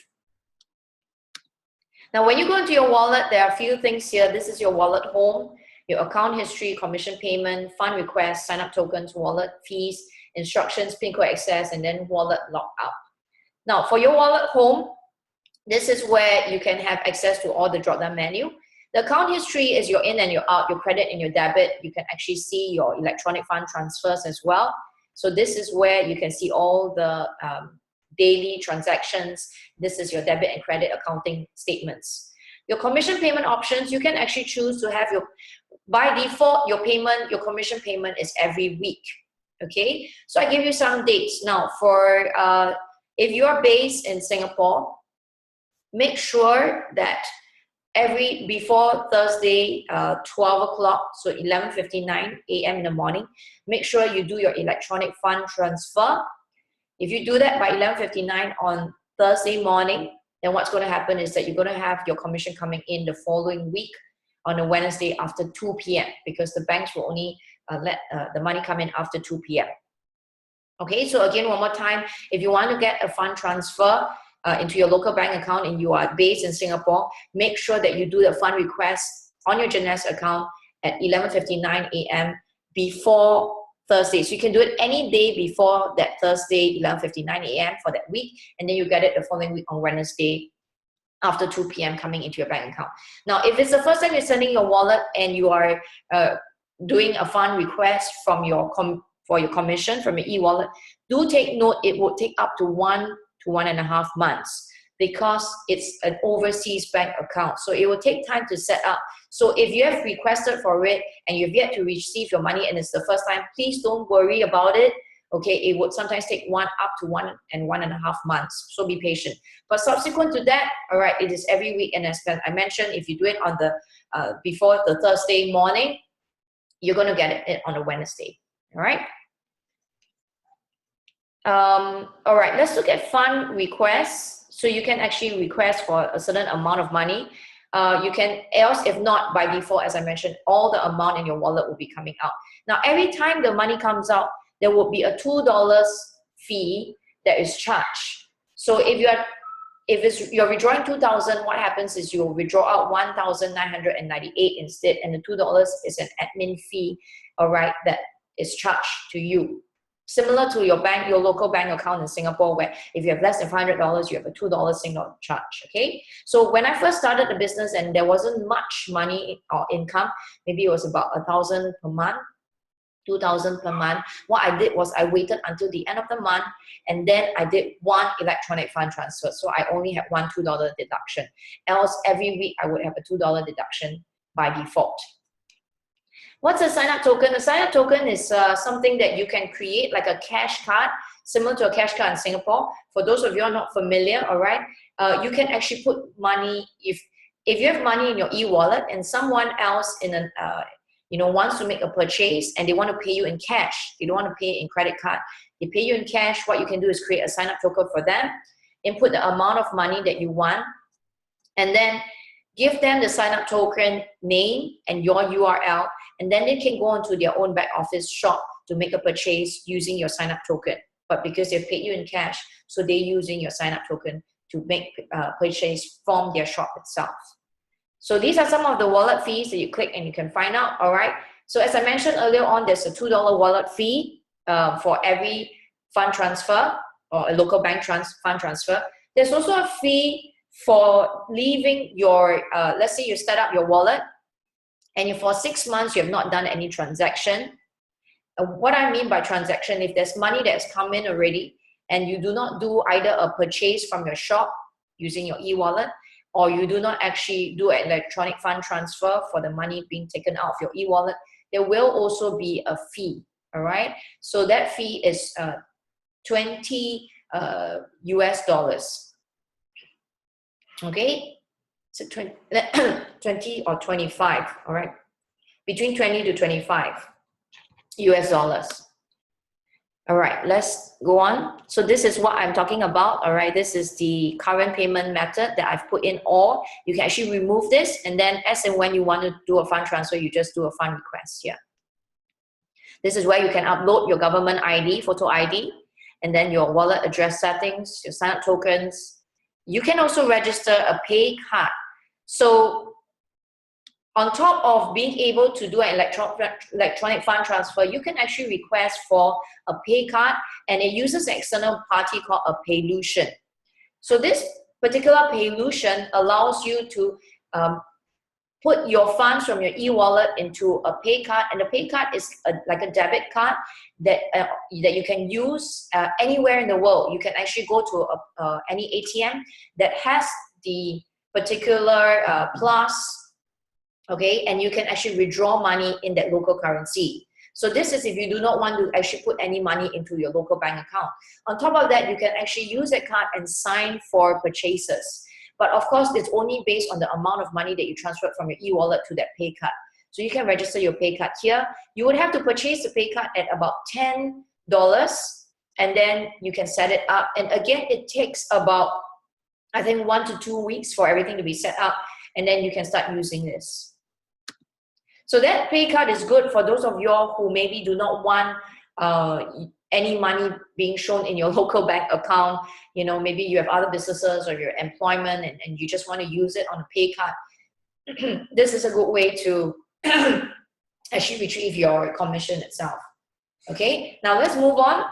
Now, when you go into your wallet, there are a few things here. This is your wallet home, your account history, commission payment, fund requests, sign up tokens, wallet fees, instructions, PIN code access, and then wallet lockout. Now, for your wallet home, this is where you can have access to all the drop-down menu. The account history is your in and your out, your credit and your debit. You can actually see your electronic fund transfers as well. So this is where you can see all the daily transactions. This is your debit and credit accounting statements. Your commission payment options, you can actually choose to have your, by default, your commission payment is every week. Okay, so I give you some dates. Now, for if you are based in Singapore, make sure that before Thursday, 12 o'clock, so 11:59 a.m. in the morning, make sure you do your electronic fund transfer. If you do that by 11:59 on Thursday morning, then what's going to happen is that you're going to have your commission coming in the following week on a Wednesday after 2 p.m. because the banks will only let the money come in after 2 p.m. Okay, so again, one more time, if you want to get a fund transfer into your local bank account and you are based in Singapore, make sure that you do the fund request on your Jeeann's account at 11:59 a.m. before Thursday. So you can do it any day before that Thursday, 11:59 a.m. for that week, and then you get it the following week on Wednesday after 2 p.m. coming into your bank account. Now, if it's the first time you're sending your wallet and you are doing a fund request from for your commission from your e-wallet, do take note it will take up to 1 to 1.5 months because it's an overseas bank account. So it will take time to set up. So if you have requested for it and you've yet to receive your money and it's the first time, please don't worry about it. Okay, it would sometimes take up to 1 and 1.5 months. So be patient. But subsequent to that, all right, it is every week. And as I mentioned, if you do it on the before the Thursday morning, you're going to get it on a Wednesday. All right. All right, let's look at fund requests. So you can actually request for a certain amount of money. You can, else if not, by default, as I mentioned, all the amount in your wallet will be coming out. Now, every time the money comes out, there will be a $2 fee that is charged. So if you're withdrawing 2,000, what happens is you will withdraw out 1,998 instead, and the $2 is an admin fee, all right, that is charged to you. Similar to your local bank account in Singapore, where if you have less than $500, you have a $2 single charge, okay? So when I first started the business and there wasn't much money or income, maybe it was about 1,000 per month, 2,000 per month. What I did was I waited until the end of the month and then I did one electronic fund transfer. So I only had one $2 deduction. Else every week I would have a $2 deduction by default. What's a sign-up token? A sign-up token is something that you can create like a cash card. similar to a cash card in Singapore. For those of you who are not familiar, all right, you can actually put money, if you have money in your e-wallet and someone else in an wants to make a purchase and they want to pay you in cash, they don't want to pay in credit card, they pay you in cash, what you can do is create a sign-up token for them, input the amount of money that you want, and then give them the sign-up token name and your URL, and then they can go onto their own back office shop to make a purchase using your sign-up token. But because they've paid you in cash, so they're using your sign-up token to make purchase from their shop itself. So these are some of the wallet fees that you click and you can find out, all right? So as I mentioned earlier on, there's a $2 wallet fee for every fund transfer or a local bank fund transfer. There's also a fee for leaving your, let's say you set up your wallet and for 6 months you have not done any transaction. What I mean by transaction, if there's money that's come in already and you do not do either a purchase from your shop using your e-wallet, or you do not actually do an electronic fund transfer for the money being taken out of your e-wallet, there will also be a fee, all right? So that fee is $20 US. Okay? So 20 or 25, all right? Between 20 to 25 US dollars. All right, let's go on. So this is what I'm talking about, all right? This is the current payment method that I've put in, or you can actually remove this, and then as and when you want to do a fund transfer, you just do a fund request here. This is where you can upload your government ID, photo ID, and then your wallet address settings, your sign-up tokens. You can also register a pay card. So on top of being able to do an electronic fund transfer, you can actually request for a pay card, and it uses an external party called a paylution. So this particular paylution allows you to put your funds from your e-wallet into a pay card, and the pay card is like a debit card that you can use anywhere in the world. You can actually go to any ATM that has the particular plus, okay, and you can actually withdraw money in that local currency. So this is if you do not want to actually put any money into your local bank account. On top of that, you can actually use that card and sign for purchases. But of course, it's only based on the amount of money that you transferred from your e-wallet to that pay card. So you can register your pay card here. You would have to purchase the pay card at about $10, and then you can set it up. And again, it takes about, I think, 1 to 2 weeks for everything to be set up, and then you can start using this. So that pay card is good for those of you who maybe do not want any money being shown in your local bank account. You know, maybe you have other businesses or your employment, and you just want to use it on a pay card. This is a good way to actually retrieve your commission itself. Okay, now let's move on.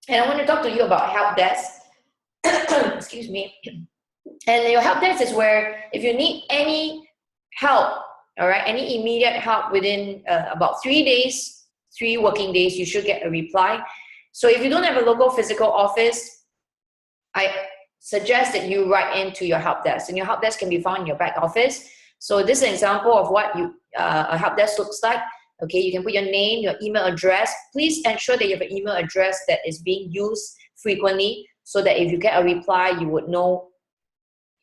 And I want to talk to you about help desk. Excuse me. And your help desk is where if you need any help, all right, any immediate help within about 3 working days, you should get a reply. So if you don't have a local physical office, I suggest that you write into your help desk, and your help desk can be found in your back office. So this is an example of what a help desk looks like. Okay, you can put your name, your email address. Please ensure that you have an email address that is being used frequently, so that if you get a reply, you would know,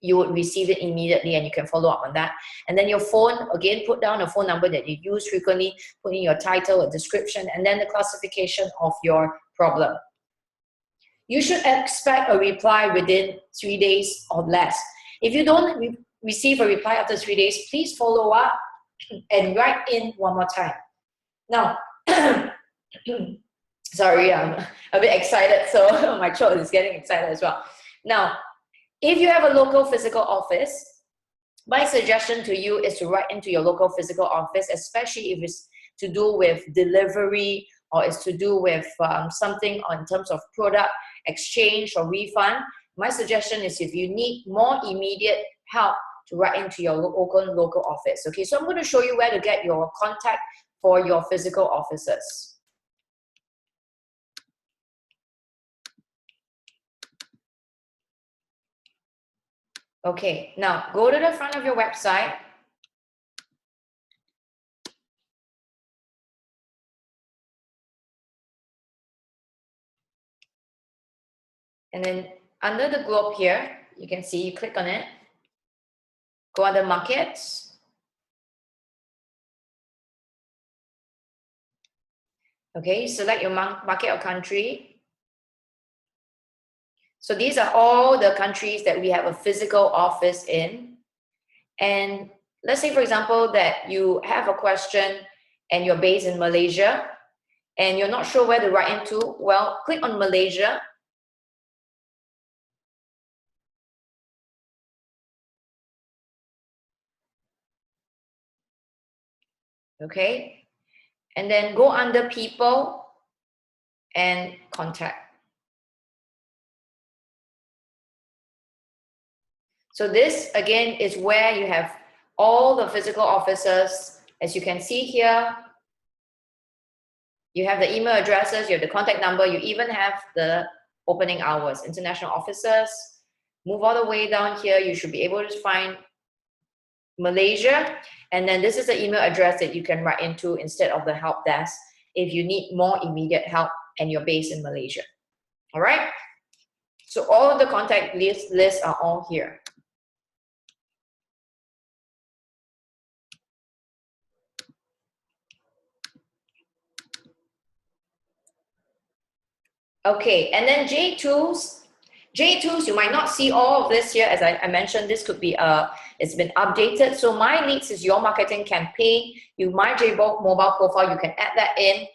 you would receive it immediately, and you can follow up on that. And then your phone, again, put down a phone number that you use frequently, put in your title, a description, and then the classification of your problem. You should expect a reply within 3 days or less. If you don't receive a reply after 3 days, please follow up and write in one more time. Now, sorry, I'm a bit excited, so my throat is getting excited as well. Now, if you have a local physical office, my suggestion to you is to write into your local physical office, especially if it's to do with delivery or it's to do with something in terms of product exchange or refund. My suggestion is if you need more immediate help, to write into your local office. Okay, so I'm going to show you where to get your contact for your physical offices. Okay, now go to the front of your website. And then under the globe here, you can see, you click on it, go under markets. Okay, select your market or country. So these are all the countries that we have a physical office in. And let's say, for example, that you have a question and you're based in Malaysia and you're not sure where to write into. Well, click on Malaysia. Okay, and then go under people and contact. So this again is where you have all the physical offices. As you can see here, you have the email addresses, you have the contact number, you even have the opening hours, international offices. Move all the way down here, you should be able to find Malaysia, and then this is the email address that you can write into instead of the help desk if you need more immediate help and you're based in Malaysia. All right, so all of the contact lists are all here. Okay, and then J-Tools, you might not see all of this here. As I mentioned, this could be, it's been updated. So My Leads is your marketing campaign. My mobile profile, you can add that in.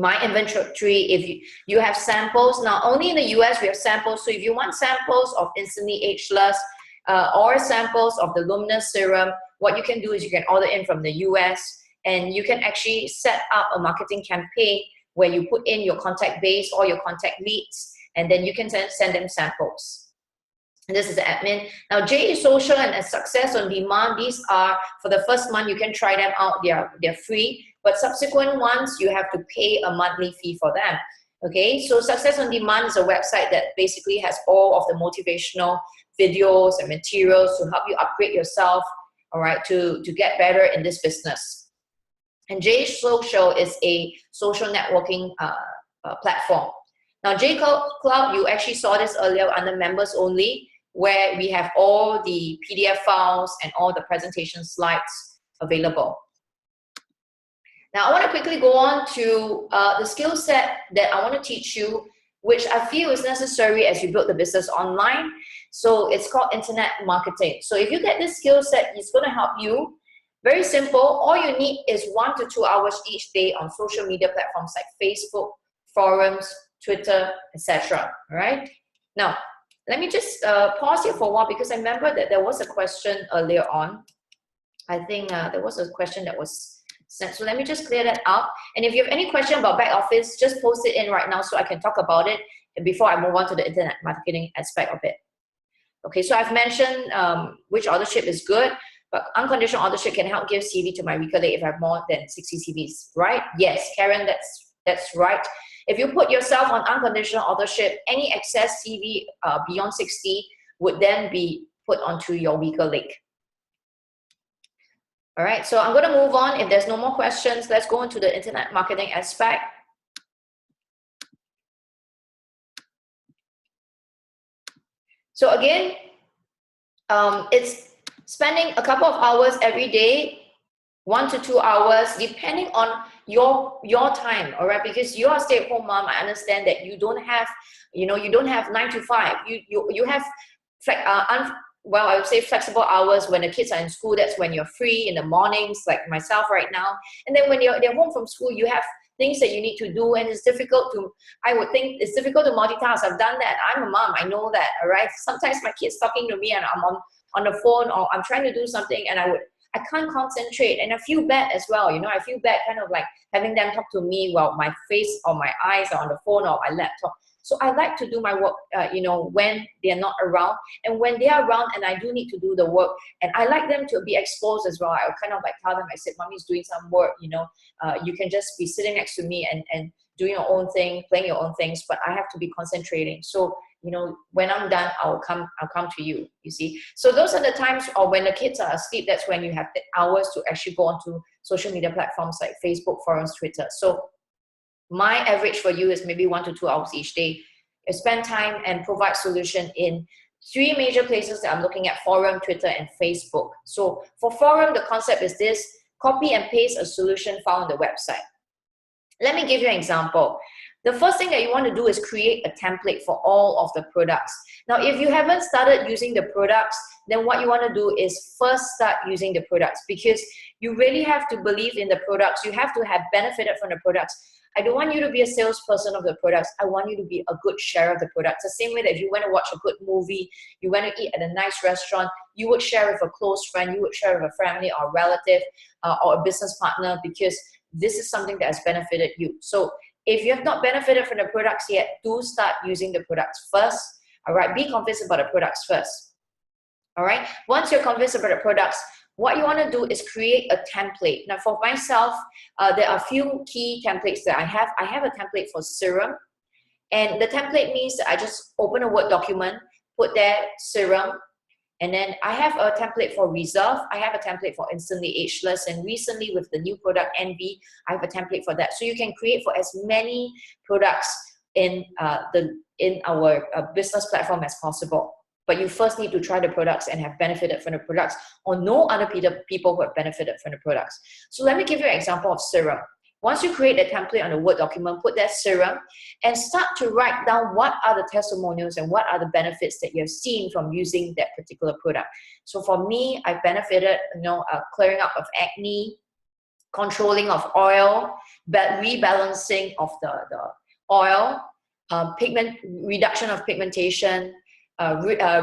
My inventory, if you have samples. Now, only in the US, we have samples. So if you want samples of Instantly Ageless or samples of the Luminous Serum, what you can do is you can order in from the US and you can actually set up a marketing campaign where you put in your contact base or your contact leads, and then you can send them samples. And this is the admin. Now, J is social and Success on Demand. These are, for the first month, you can try them out. They're free, but subsequent ones, you have to pay a monthly fee for them. Okay, so Success on Demand is a website that basically has all of the motivational videos and materials to help you upgrade yourself, all right, to get better in this business. And J Social is a social networking platform. Now, J Cloud, you actually saw this earlier under members only, where we have all the PDF files and all the presentation slides available. Now, I want to quickly go on to the skill set that I want to teach you, which I feel is necessary as you build the business online. So it's called internet marketing. So if you get this skill set, it's going to help you. Very simple. All you need is 1 to 2 hours each day on social media platforms like Facebook, forums, Twitter, etc. All right. Now, let me just pause here for a while because I remember that there was a question earlier on. I think there was a question that was sent. So let me just clear that up. And if you have any question about Backoffice, just post it in right now so I can talk about it before I move on to the internet marketing aspect of it. Okay, so I've mentioned which authorship is good. But unconditional authorship can help give CV to my weaker link if I have more than 60 CVs, right? Yes, Karen, that's right. If you put yourself on unconditional authorship, any excess CV beyond 60 would then be put onto your weaker link. All right, so I'm going to move on. If there's no more questions, let's go into the internet marketing aspect. So again, it's spending a couple of hours every day, 1 to 2 hours, depending on your time, all right? Because you're a stay-at-home mom, I understand that you don't have, you don't have 9 to 5. You have, well, I would say flexible hours when the kids are in school. That's when you're free in the mornings, like myself right now. And then when they're home from school, you have things that you need to do, and it's difficult to, I would think it's difficult to multitask. I've done that. I'm a mom, I know that, all right? Sometimes my kid's talking to me and I'm on the phone, or I'm trying to do something and I can't concentrate, and I feel bad as well. I feel bad kind of like having them talk to me while my face or my eyes are on the phone or my laptop. So I like to do my work, when they're not around, and when they are around and I do need to do the work, and I like them to be exposed as well. I kind of like tell them, I said, Mommy's doing some work, you can just be sitting next to me and doing your own thing, playing your own things, but I have to be concentrating. So when I'm done, I'll come to you, you see. So those are the times, or when the kids are asleep, that's when you have the hours to actually go onto social media platforms like Facebook, forums, Twitter. So my average for you is maybe 1 to 2 hours each day spend time and provide solution in 3 major places that I'm looking at: forum, Twitter, and Facebook. So for forum, the concept is this: copy and paste a solution found on the website. Let me give you an example. The first thing that you want to do is create a template for all of the products. Now, if you haven't started using the products, then what you want to do is first start using the products, because you really have to believe in the products. You have to have benefited from the products. I don't want you to be a salesperson of the products. I want you to be a good sharer of the products. The same way that if you want to watch a good movie, you want to eat at a nice restaurant, you would share with a close friend, you would share with a family or a relative or a business partner, because this is something that has benefited you. So if you have not benefited from the products yet, do start using the products first. All right, be convinced about the products first. All right, once you're convinced about the products, what you want to do is create a template. Now, for myself, there are a few key templates that I have. I have a template for serum, and the template means that I just open a Word document, put there serum, and then I have a template for reserve. I have a template for instantly ageless, and recently with the new product Envy, I have a template for that. So you can create for as many products in our business platform as possible. But you first need to try the products and have benefited from the products, or know other people who have benefited from the products. So let me give you an example of serum. Once you create a template on a Word document, put that serum and start to write down what are the testimonials and what are the benefits that you've seen from using that particular product. So for me, I benefited, clearing up of acne, controlling of oil, rebalancing of the oil, reduction of pigmentation,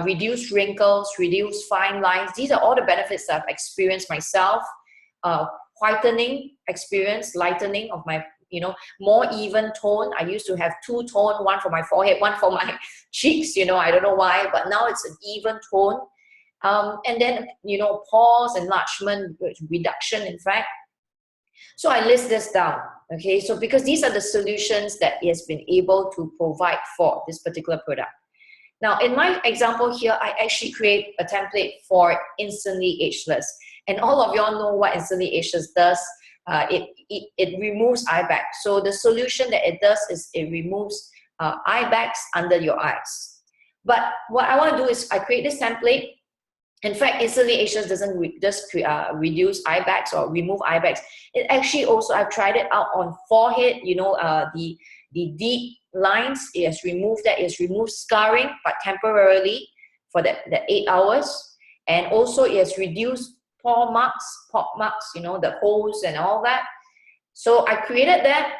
reduce wrinkles, reduce fine lines. These are all the benefits that I've experienced myself. Whitening experience, lightening of my, more even tone. I used to have 2 tone, one for my forehead, one for my cheeks, I don't know why, but now it's an even tone. And then, pores, enlargement, reduction, in fact. So I list this down, okay? So because these are the solutions that it has been able to provide for this particular product. Now, in my example here, I actually create a template for instantly ageless. And all of y'all know what instantly ageless does. It removes eye bags. So the solution that it does is it removes eye bags under your eyes. But what I want to do is I create this template. In fact, instantly ageless doesn't just reduce eye bags or remove eye bags. It actually also, I've tried it out on forehead, the deep lines. It has removed that. It has removed scarring, but temporarily for that 8 hours. And also it has reduced pore marks, the holes and all that. So I created that.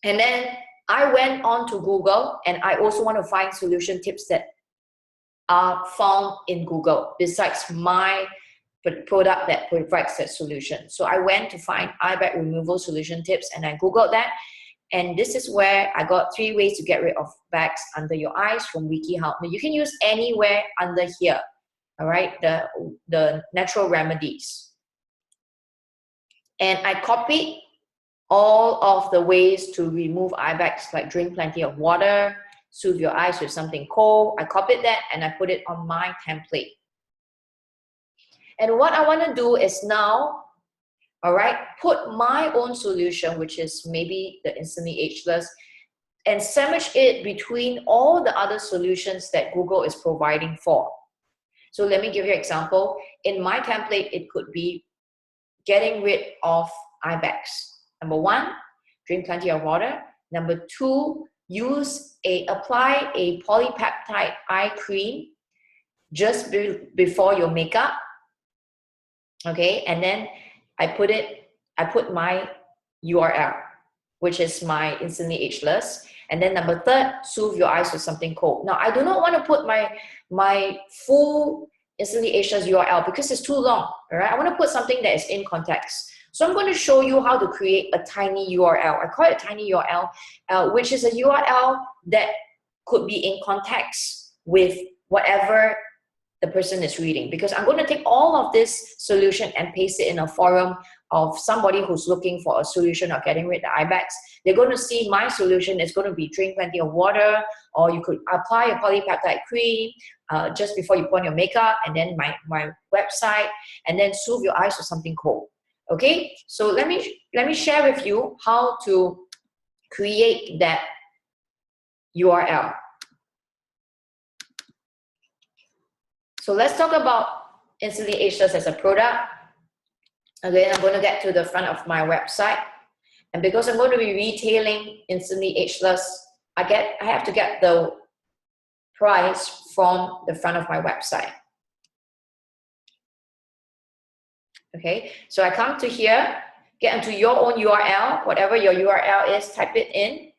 And then I went on to Google, and I also want to find solution tips that are found in Google besides my product that provides that solution. So I went to find eye bag removal solution tips, and I Googled that. And this is where I got 3 ways to get rid of bags under your eyes from WikiHow. Now, you can use anywhere under here, all right, the natural remedies. And I copied all of the ways to remove eye bags, like drink plenty of water, soothe your eyes with something cold. I copied that and I put it on my template. And what I want to do is now, all right, put my own solution, which is maybe the instantly ageless, and sandwich it between all the other solutions that Google is providing for. So let me give you an example. In my template, it could be getting rid of eye bags. Number 1, drink plenty of water. Number 2, apply a polypeptide eye cream just before your makeup. Okay, and then I put my URL, which is my instantly ageless. And then number 3, soothe your eyes with something cold. Now, I do not want to put my full instantly ageless URL because it's too long, all right? I want to put something that is in context. So I'm going to show you how to create a tiny URL. I call it a tiny URL, which is a URL that could be in context with whatever the person is reading, because I'm going to take all of this solution and paste it in a forum of somebody who's looking for a solution of getting rid of the eye bags. They're going to see my solution is going to be drink plenty of water, or you could apply a polypeptide cream just before you put on your makeup, and then my website, and then soothe your eyes with something cold. Okay, so let me share with you how to create that URL. So let's talk about Instantly Ageless as a product. Again, I'm going to get to the front of my website. And because I'm going to be retailing Instantly Ageless, I have to get the price from the front of my website. Okay, so I come to here, get into your own URL, whatever your URL is, type it in,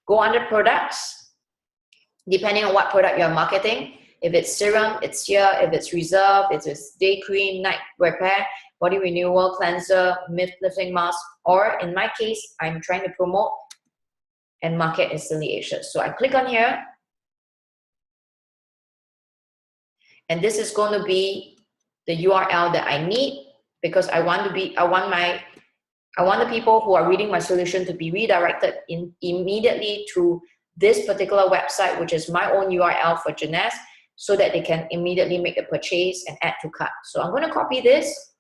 go under products, depending on what product you're marketing. If it's serum, it's here. If it's reserve, it's day cream, night repair, body renewal, cleanser, mid-lifting mask, or in my case, I'm trying to promote and market Instantly Ageless. So I click on here, and this is going to be the URL that I need, because I want the people who are reading my solution to be redirected immediately to this particular website, which is my own URL for Jeeann, so that they can immediately make a purchase and add to cart. So I'm going to copy this.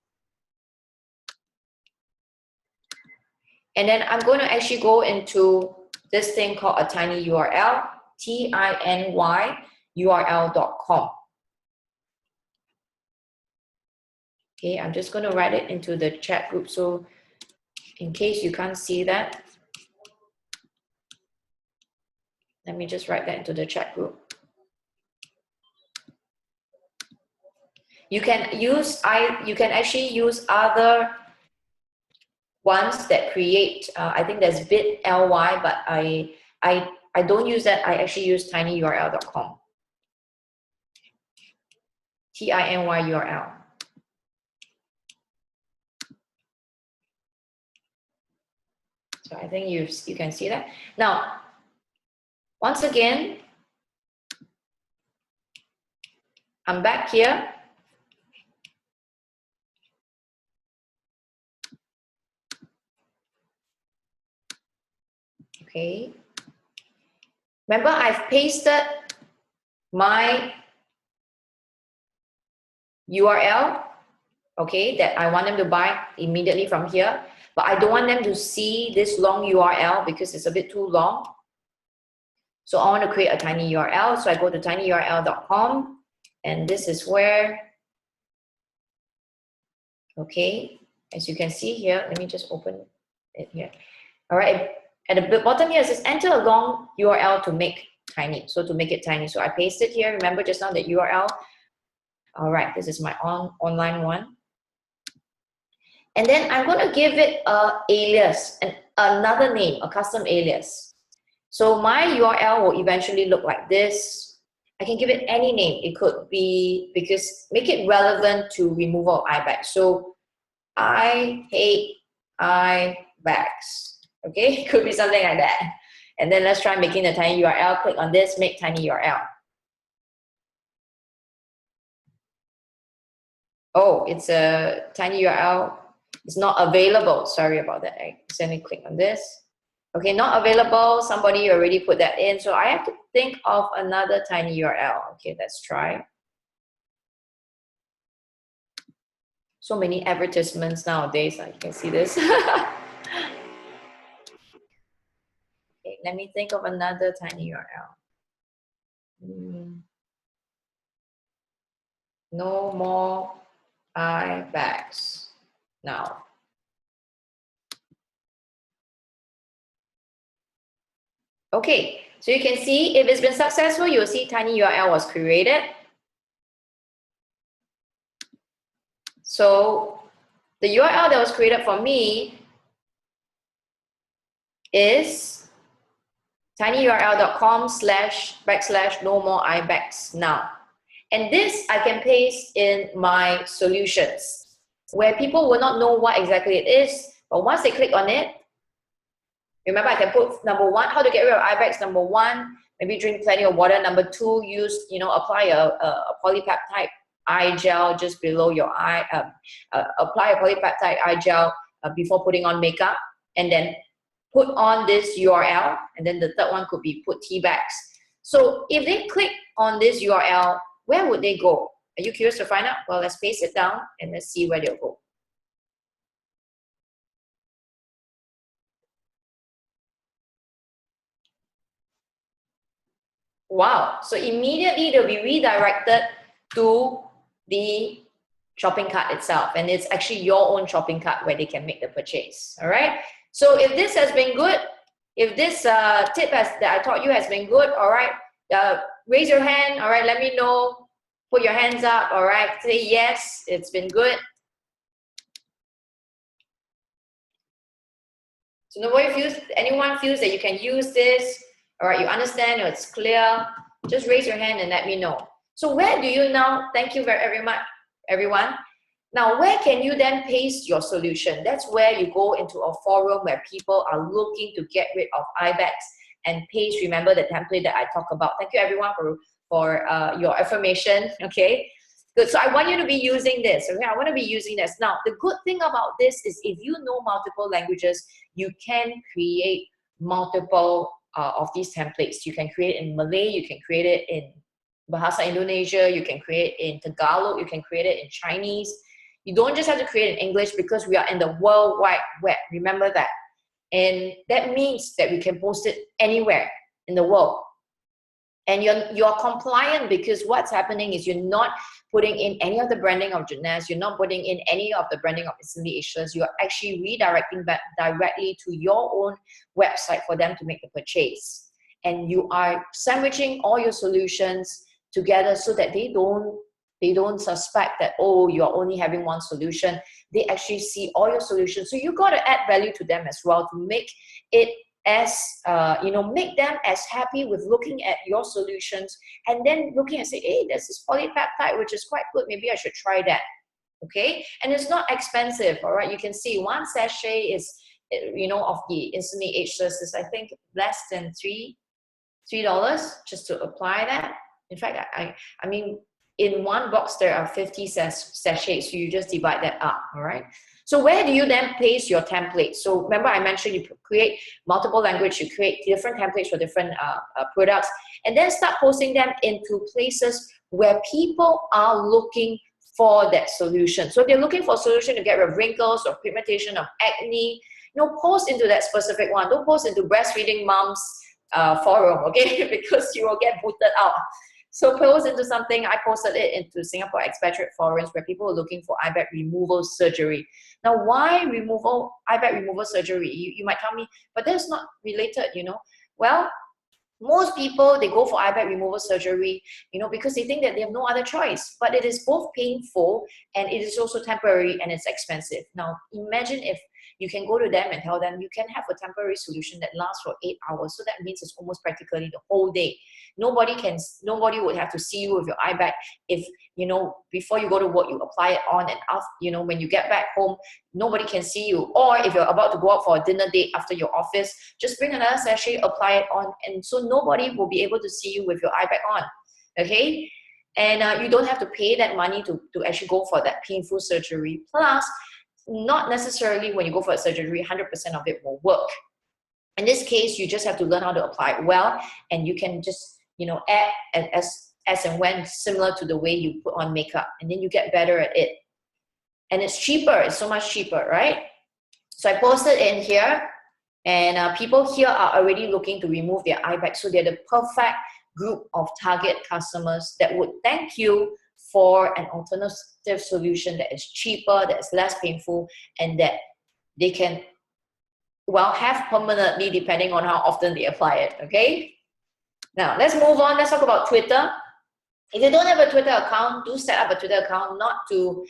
And then I'm going to actually go into this thing called a tiny URL, TINY URL.com. Okay, I'm just going to write it into the chat group. So in case you can't see that, let me just write that into the chat group. You can actually use other ones that create, I think there's bit.ly, but I don't use that. I actually use tinyurl.com. TINY URL. So I think you can see that. Now, once again, I'm back here. Okay. Remember, I've pasted my URL, okay, that I want them to buy immediately from here, but I don't want them to see this long URL because it's a bit too long. So I want to create a tiny URL. So I go to tinyurl.com, and this is where, okay, as you can see here, let me just open it here. All right, at the bottom here it says enter a long URL to make tiny. So to make it tiny, so I paste it here. Remember just now the URL. All right, this is my online one. And then I'm going to give it a alias, and another name, a custom alias. So my URL will eventually look like this. I can give it any name. It could be, because make it relevant to removal of eye bags. So I hate eye bags. Okay, it could be something like that. And then let's try making a tiny URL. Click on this, make tiny URL. Oh, it's a tiny URL. It's not available. Sorry about that. I accidentally click on this. Okay, not available. Somebody already put that in. So I have to think of another tiny URL. Okay, let's try. So many advertisements nowadays. You can see this. Okay, let me think of another tiny URL. No more eye bags now. Okay, so you can see if it's been successful, you'll see tiny URL was created. So the URL that was created for me is tinyurl.com//no more eye bags now. And this I can paste in my solutions where people will not know what exactly it is, but once they click on it, remember I can put number 1, how to get rid of eye bags. Number 1, maybe drink plenty of water. Number 2, apply a polypeptide eye gel just below your eye. Apply a polypeptide eye gel before putting on makeup, and then put on this URL. And then the third one could be put tea bags. So if they click on this URL, where would they go? Are you curious to find out? Well, let's paste it down and let's see where they'll go. Wow. So immediately they'll be redirected to the shopping cart itself. And it's actually your own shopping cart where they can make the purchase. All right. So if this has been good, if this tip that I taught you has been good, all right, raise your hand. All right. Let me know. Put your hands up. All right. Say yes, it's been good. So anyone feels that you can use this, all right, you understand, or it's clear, just raise your hand and let me know. So where do you now, thank you very much, everyone. Now, where can you then paste your solution? That's where you go into a forum where people are looking to get rid of IBEX and paste, remember the template that I talked about. Thank you everyone for your affirmation, okay? Good, so I want you to be using this, okay? I want to be using this. Now, the good thing about this is if you know multiple languages, you can create multiple of these templates. You can create in Malay, you can create it in Bahasa Indonesia, you can create it in Tagalog, you can create it in Chinese. You don't just have to create in English because we are in the World Wide Web, remember that. And that means that we can post it anywhere in the world. And you're compliant because what's happening is you're not putting in any of the branding of Jeeann, you're not putting in any of the branding of Instantly Ageless, you're actually redirecting back directly to your own website for them to make the purchase. And you are sandwiching all your solutions together so that they don't suspect that, oh, you're only having one solution. They actually see all your solutions. So you got to add value to them as well to make it as, make them as happy with looking at your solutions and then looking and say, hey, there's this polypeptide, which is quite good. Maybe I should try that. Okay. And it's not expensive. All right. You can see one sachet is, of the Instantly Ageless is, I think, less than $3 just to apply that. In fact, I mean, in one box, there are 50 sachets. So you just divide that up. All right. So where do you then paste your templates? So remember I mentioned you create multiple language, you create different templates for different products, and then start posting them into places where people are looking for that solution. So if they're looking for a solution to get rid of wrinkles or pigmentation of acne, post into that specific one. Don't post into breastfeeding moms forum, okay? Because you will get booted out. So post into something. I posted it into Singapore expatriate forums where people are looking for IBEX removal surgery. Now, why IBEX removal surgery? You might tell me, but that's not related, Well, most people, they go for IBEX removal surgery, because they think that they have no other choice. But it is both painful and it is also temporary and it's expensive. Now, imagine if you can go to them and tell them you can have a temporary solution that lasts for 8 hours. So that means it's almost practically the whole day. Nobody would have to see you with your IBEX if, before you go to work, you apply it on and off, when you get back home, nobody can see you. Or if you're about to go out for a dinner date after your office, just bring another sachet, apply it on. And so nobody will be able to see you with your IBEX on, okay? And you don't have to pay that money to actually go for that painful surgery. Plus, not necessarily when you go for a surgery, 100% of it will work. In this case, you just have to learn how to apply it well, and you can just, add as and when, similar to the way you put on makeup, and then you get better at it. And it's cheaper, it's so much cheaper, right? So I posted in here, and people here are already looking to remove their IBEX, so they're the perfect group of target customers that would thank you for an alternative solution that is cheaper, that is less painful, and that they can, have permanently depending on how often they apply it, okay? Now, let's move on. Let's talk about Twitter. If you don't have a Twitter account, do set up a Twitter account, not to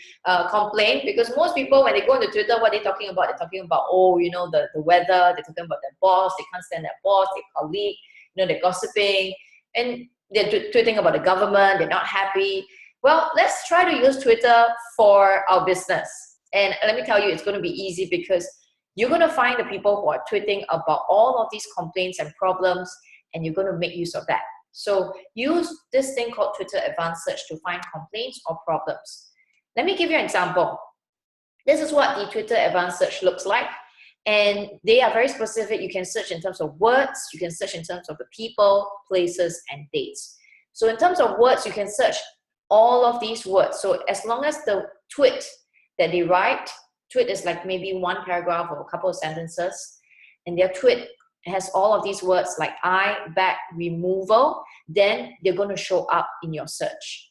complain, because most people, when they go into Twitter, what are they talking about? They're talking about, the weather, they're talking about their boss, they can't stand their boss, their colleague, they're gossiping, and they're tweeting about the government, they're not happy. Well, let's try to use Twitter for our business. And let me tell you, it's going to be easy because you're going to find the people who are tweeting about all of these complaints and problems, and you're going to make use of that. So use this thing called Twitter Advanced Search to find complaints or problems. Let me give you an example. This is what the Twitter Advanced Search looks like. And they are very specific. You can search in terms of words. You can search in terms of the people, places, and dates. So in terms of words, you can search all of these words. So as long as the tweet that they write, tweet is like maybe one paragraph or a couple of sentences, and their tweet has all of these words like eye, back, removal, then they're going to show up in your search.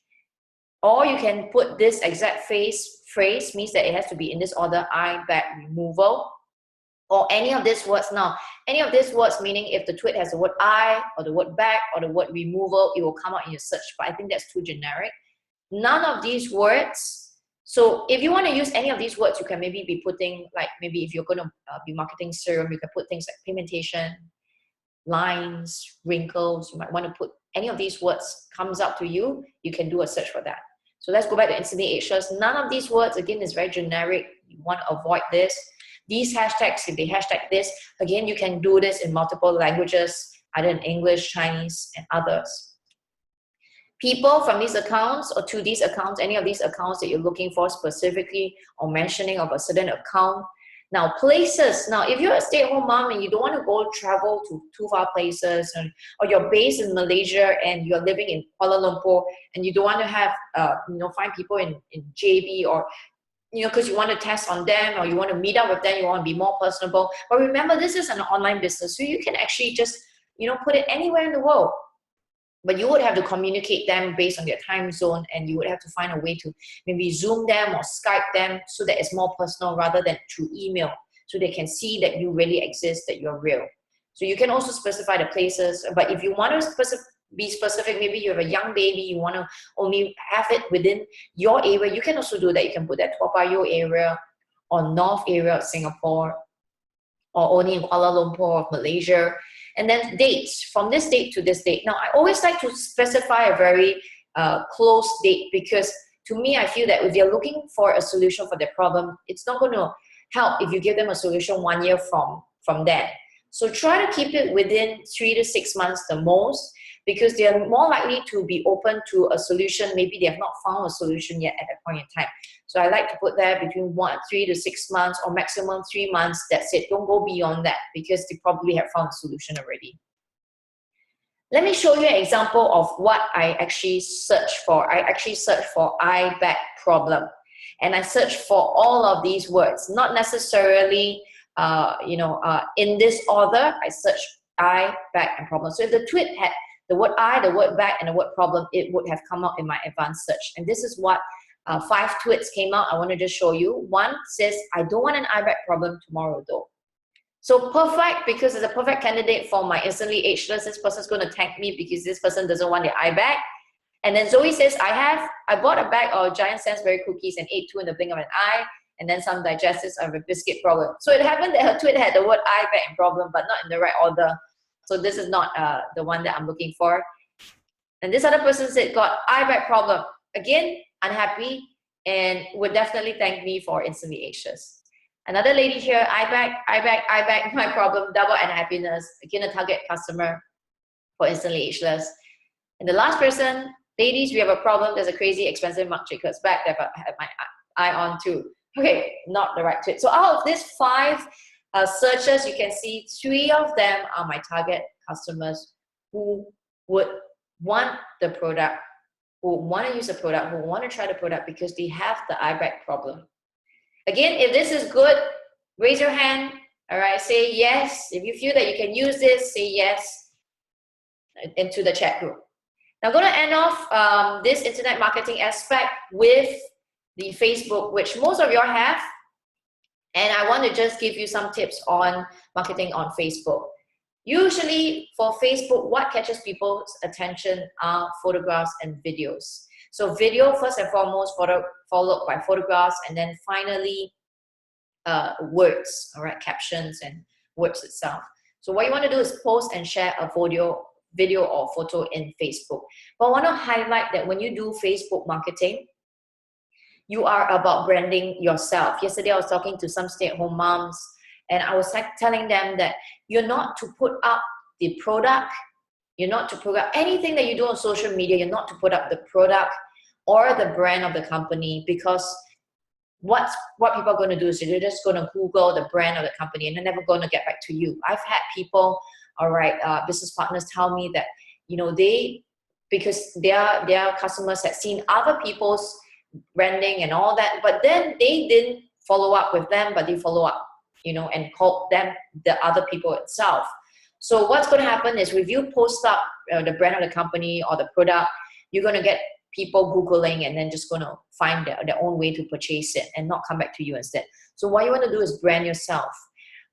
Or you can put this exact phrase, means that it has to be in this order, eye, back, removal, or any of these words. Now, any of these words, meaning if the tweet has the word eye, or the word back, or the word removal, it will come out in your search, but I think that's too generic. None of these words. So if you want to use any of these words, you can maybe be putting, like maybe if you're going to be marketing serum, you can put things like pigmentation, lines, wrinkles. You might want to put any of these words comes up to you, you can do a search for that. So let's go back to instantly ageless. None of these words, again, is very generic. You want to avoid this. These hashtags, if they hashtag this, again, you can do this in multiple languages, either in English, Chinese, and others. People from these accounts or to these accounts, any of these accounts that you're looking for specifically or mentioning of a certain account. Now, places. Now, if you're a stay-at-home mom and you don't want to go travel to too far places, or you're based in Malaysia and you're living in Kuala Lumpur and you don't want to have, find people in JB, or, because you want to test on them or you want to meet up with them, you want to be more personable. But remember, this is an online business, so you can actually just, put it anywhere in the world. But you would have to communicate them based on their time zone, and you would have to find a way to maybe Zoom them or Skype them so that it's more personal rather than through email, so they can see that you really exist, that you're real. So you can also specify the places, but if you want to be specific, maybe you have a young baby, you want to only have it within your area, you can also do that. You can put that Toa Payoh area or North area of Singapore, or only in Kuala Lumpur of Malaysia. And then dates, from this date to this date. Now, I always like to specify a very close date, because to me, I feel that if you're looking for a solution for their problem, it's not going to help if you give them a solution 1 year from that. So try to keep it within 3 to 6 months the most, because they are more likely to be open to a solution. Maybe they have not found a solution yet at that point in time. So I like to put that between 3 to 6 months, or maximum 3 months. That's it. Don't go beyond that, because they probably have found a solution already. Let me show you an example of what I actually searched for. I actually searched for eye back problem, and I searched for all of these words, not necessarily in this order. I searched eye, back, and problem. So if the tweet had the word eye, the word back, and the word problem, it would have come up in my advanced search. And this is what 5 tweets came out. I want to just show you. One says, I don't want an eye back problem tomorrow though. So perfect, because it's a perfect candidate for my instantly ageless. This person's going to thank me because this person doesn't want their eye back. And then Zoe says, I bought a bag of Jeeann Sainsbury cookies and ate 2 in the blink of an eye, and then some digestives of a biscuit problem. So it happened that her tweet had the word eye back and problem, but not in the right order. So this is not the one that I'm looking for. And this other person said, got eye back problem. Again, unhappy, and would definitely thank me for instantly ageless. Another lady here, eye back, my problem, double unhappiness. Again, a target customer for instantly ageless. And the last person, ladies, we have a problem. There's a crazy expensive Marc Jacobs bag that I have my eye on too. Okay, not the right tweet. So out of these 5 searches, you can see 3 of them are my target customers who would want the product, who want to use the product, who want to try the product because they have the eye bag problem. Again, if this is good, raise your hand. All right, say yes. If you feel that you can use this, say yes into the chat group. Now I'm going to end off this internet marketing aspect with the Facebook, which most of you all have. And I want to just give you some tips on marketing on Facebook. Usually for Facebook, what catches people's attention are photographs and videos. So video first and foremost, followed by photographs, and then finally words, all right, captions and words itself. So what you want to do is post and share a video or photo in Facebook. But I want to highlight that when you do Facebook marketing, you are about branding yourself. Yesterday, I was talking to some stay-at-home moms, and I was telling them that you're not to put up the product, you're not to put up anything that you do on social media, you're not to put up the product or the brand of the company, because what people are going to do is they're just going to Google the brand of the company and they're never going to get back to you. I've had people, all right, business partners tell me that, because their customers had seen other people's branding and all that, but then they didn't follow up with them, but they follow up, and called them the other people itself. So what's going to happen is if you post up the brand of the company or the product, you're going to get people Googling and then just going to find their own way to purchase it and not come back to you instead. So what you want to do is brand yourself,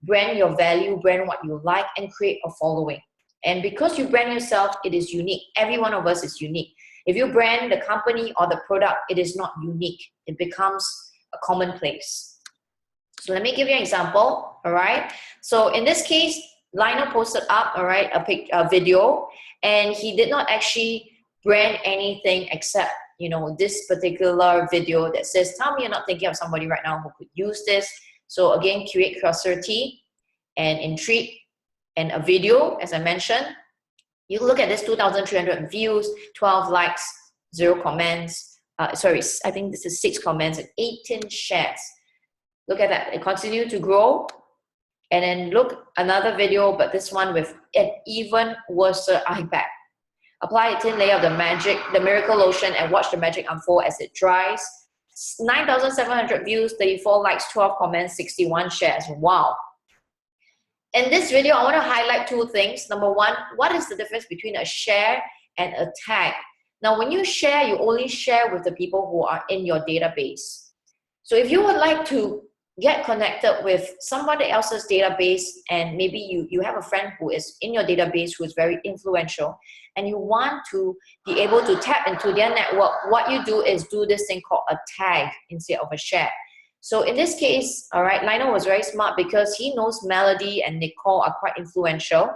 brand your value, brand what you like, and create a following. And because you brand yourself, it is unique. Every one of us is unique. If you brand the company or the product, it is not unique. It becomes a commonplace. So let me give you an example, all right? So in this case, Lionel posted up, all right, a video, and he did not actually brand anything except, you know, this particular video that says, tell me you're not thinking of somebody right now who could use this. So again, create curiosity and intrigue, and a video, as I mentioned. You look at this, 2,300 views, 12 likes, 0 comments. Sorry, I think this is 6 comments and 18 shares. Look at that, it continued to grow. And then look, another video, but this one with an even worse eye bag. Apply a thin layer of the miracle lotion and watch the magic unfold as it dries. 9,700 views, 34 likes, 12 comments, 61 shares. Wow. In this video, I want to highlight 2 things. Number 1, what is the difference between a share and a tag? Now, when you share, you only share with the people who are in your database. So if you would like to get connected with somebody else's database, and maybe you have a friend who is in your database who is very influential, and you want to be able to tap into their network, what you do is do this thing called a tag instead of a share. So in this case, all right, Lionel was very smart because he knows Melody and Nicole are quite influential.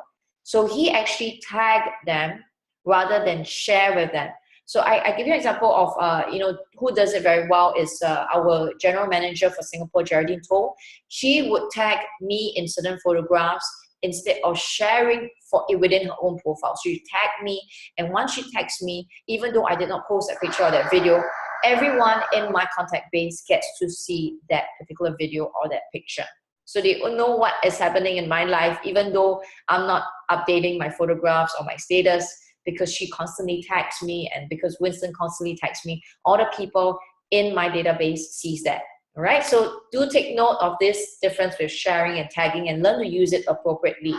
So he actually tagged them rather than share with them. So I give you an example of, you know, who does it very well is our general manager for Singapore, Geraldine Toh. She would tag me in certain photographs instead of sharing within her own profile. So she tagged me, and once she tags me, even though I did not post that picture or that video, everyone in my contact base gets to see that particular video or that picture. So they know what is happening in my life, even though I'm not updating my photographs or my status, because she constantly tags me, and because Winston constantly tags me, all the people in my database sees that. All right, so do take note of this difference with sharing and tagging, and learn to use it appropriately.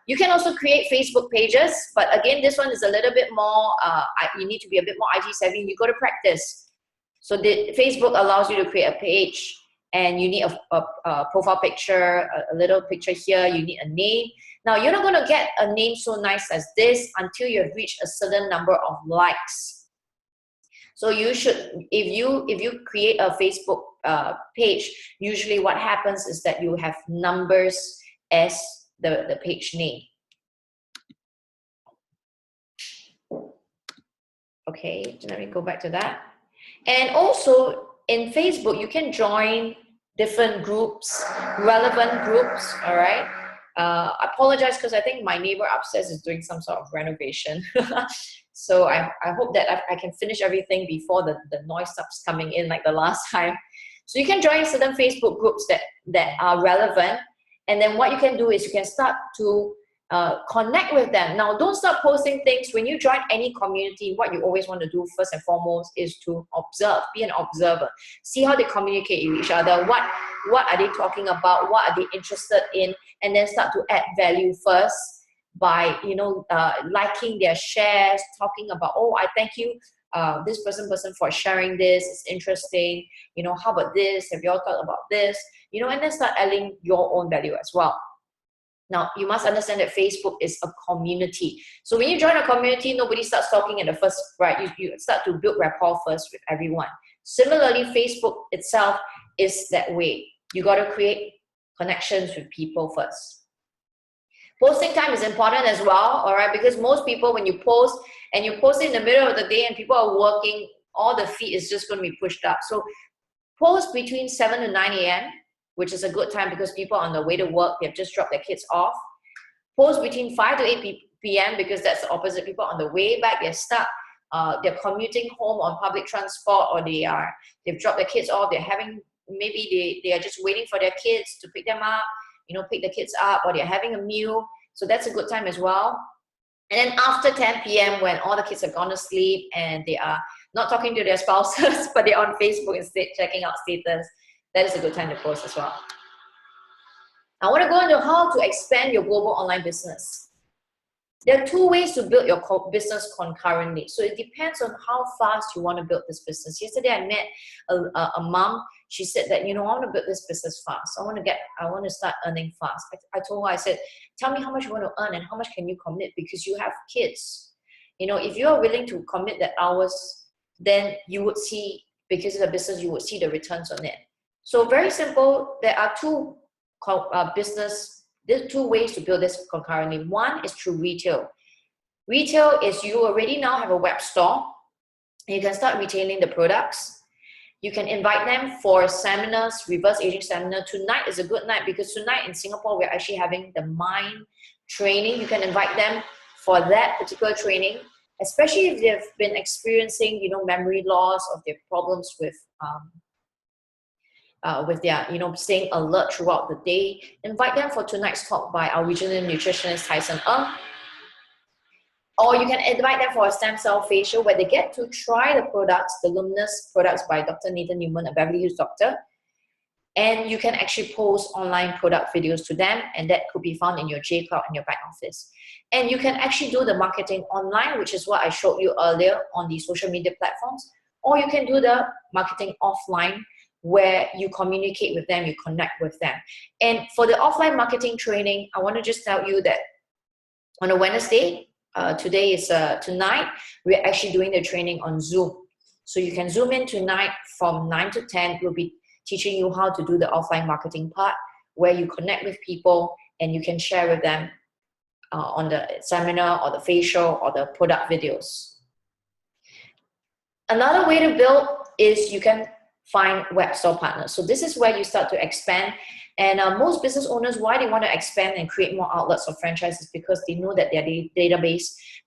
You can also create Facebook pages, but again, this one is a little bit more, you need to be a bit more IT savvy. You got to practice. So Facebook allows you to create a page, and you need a profile picture, a little picture here, you need a name. Now, you're not going to get a name so nice as this until you have reached a certain number of likes. So you should, if you create a Facebook page, usually what happens is that you have numbers as the page name. Okay, let me go back to that. And also in Facebook, you can join different groups, relevant groups, all right? I apologize because I think my neighbor upstairs is doing some sort of renovation. So I hope that I can finish everything before the noise stops coming in like the last time. So you can join certain Facebook groups that are relevant. And then what you can do is you can start to connect with them. Now, don't start posting things. When you join any community, what you always want to do first and foremost is to observe, be an observer. See how they communicate with each other. What are they talking about? What are they interested in? And then start to add value first by, you know, liking their shares, talking about, oh, I thank you, this person for sharing this. It's interesting. You know, how about this? Have you all thought about this? You know, and then start adding your own value as well. Now, you must understand that Facebook is a community. So when you join a community, nobody starts talking at the first, right? You start to build rapport first with everyone. Similarly, Facebook itself is that way. You got to create connections with people first. Posting time is important as well, all right? Because most people, when you post, and you post in the middle of the day and people are working, all the feed is just going to be pushed up. So post between 7 to 9 a.m., which is a good time because people are on the way to work, they've just dropped their kids off. Post between 5 to 8 p.m. because that's the opposite. People on the way back, they're stuck, they're commuting home on public transport, or they've dropped their kids off, maybe they are just waiting for their kids to pick them up, you know, pick the kids up, or they're having a meal. So that's a good time as well. And then after 10 p.m. when all the kids have gone to sleep and they are not talking to their spouses, but they're on Facebook instead checking out status, that is a good time to post as well. I want to go into how to expand your global online business. There are two ways to build your business concurrently. So it depends on how fast you want to build this business. Yesterday, I met a mom. She said that, I want to build this business fast. I want to start earning fast. I told her, I said, tell me how much you want to earn and how much can you commit, because you have kids. If you are willing to commit the hours, then you would see, because of the business, you would see the returns on it. So very simple. There are two ways to build this concurrently. One is through retail. Retail is you already now have a web store. You can start retailing the products. You can invite them for seminars, reverse aging seminar. Tonight is a good night because tonight in Singapore, we're actually having the mind training. You can invite them for that particular training, especially if they've been experiencing, memory loss, or their problems with their, staying alert throughout the day. Invite them for tonight's talk by our regional nutritionist, Tyson Ng. Or you can invite them for a stem cell facial where they get to try the products, the Luminous products by Dr. Nathan Newman, a Beverly Hills doctor. And you can actually post online product videos to them, and that could be found in your J-Cloud in your back office. And you can actually do the marketing online, which is what I showed you earlier on the social media platforms. Or you can do the marketing offline, where you communicate with them, you connect with them. And for the offline marketing training, I want to just tell you that on a Wednesday, today is tonight, we're actually doing the training on Zoom. So you can Zoom in tonight from 9 to 10. We'll be teaching you how to do the offline marketing part, where you connect with people and you can share with them on the seminar or the facial or the product videos. Another way to build is you can find web store partners. So this is where you start to expand. And most business owners, why they want to expand and create more outlets of franchises, because they know that their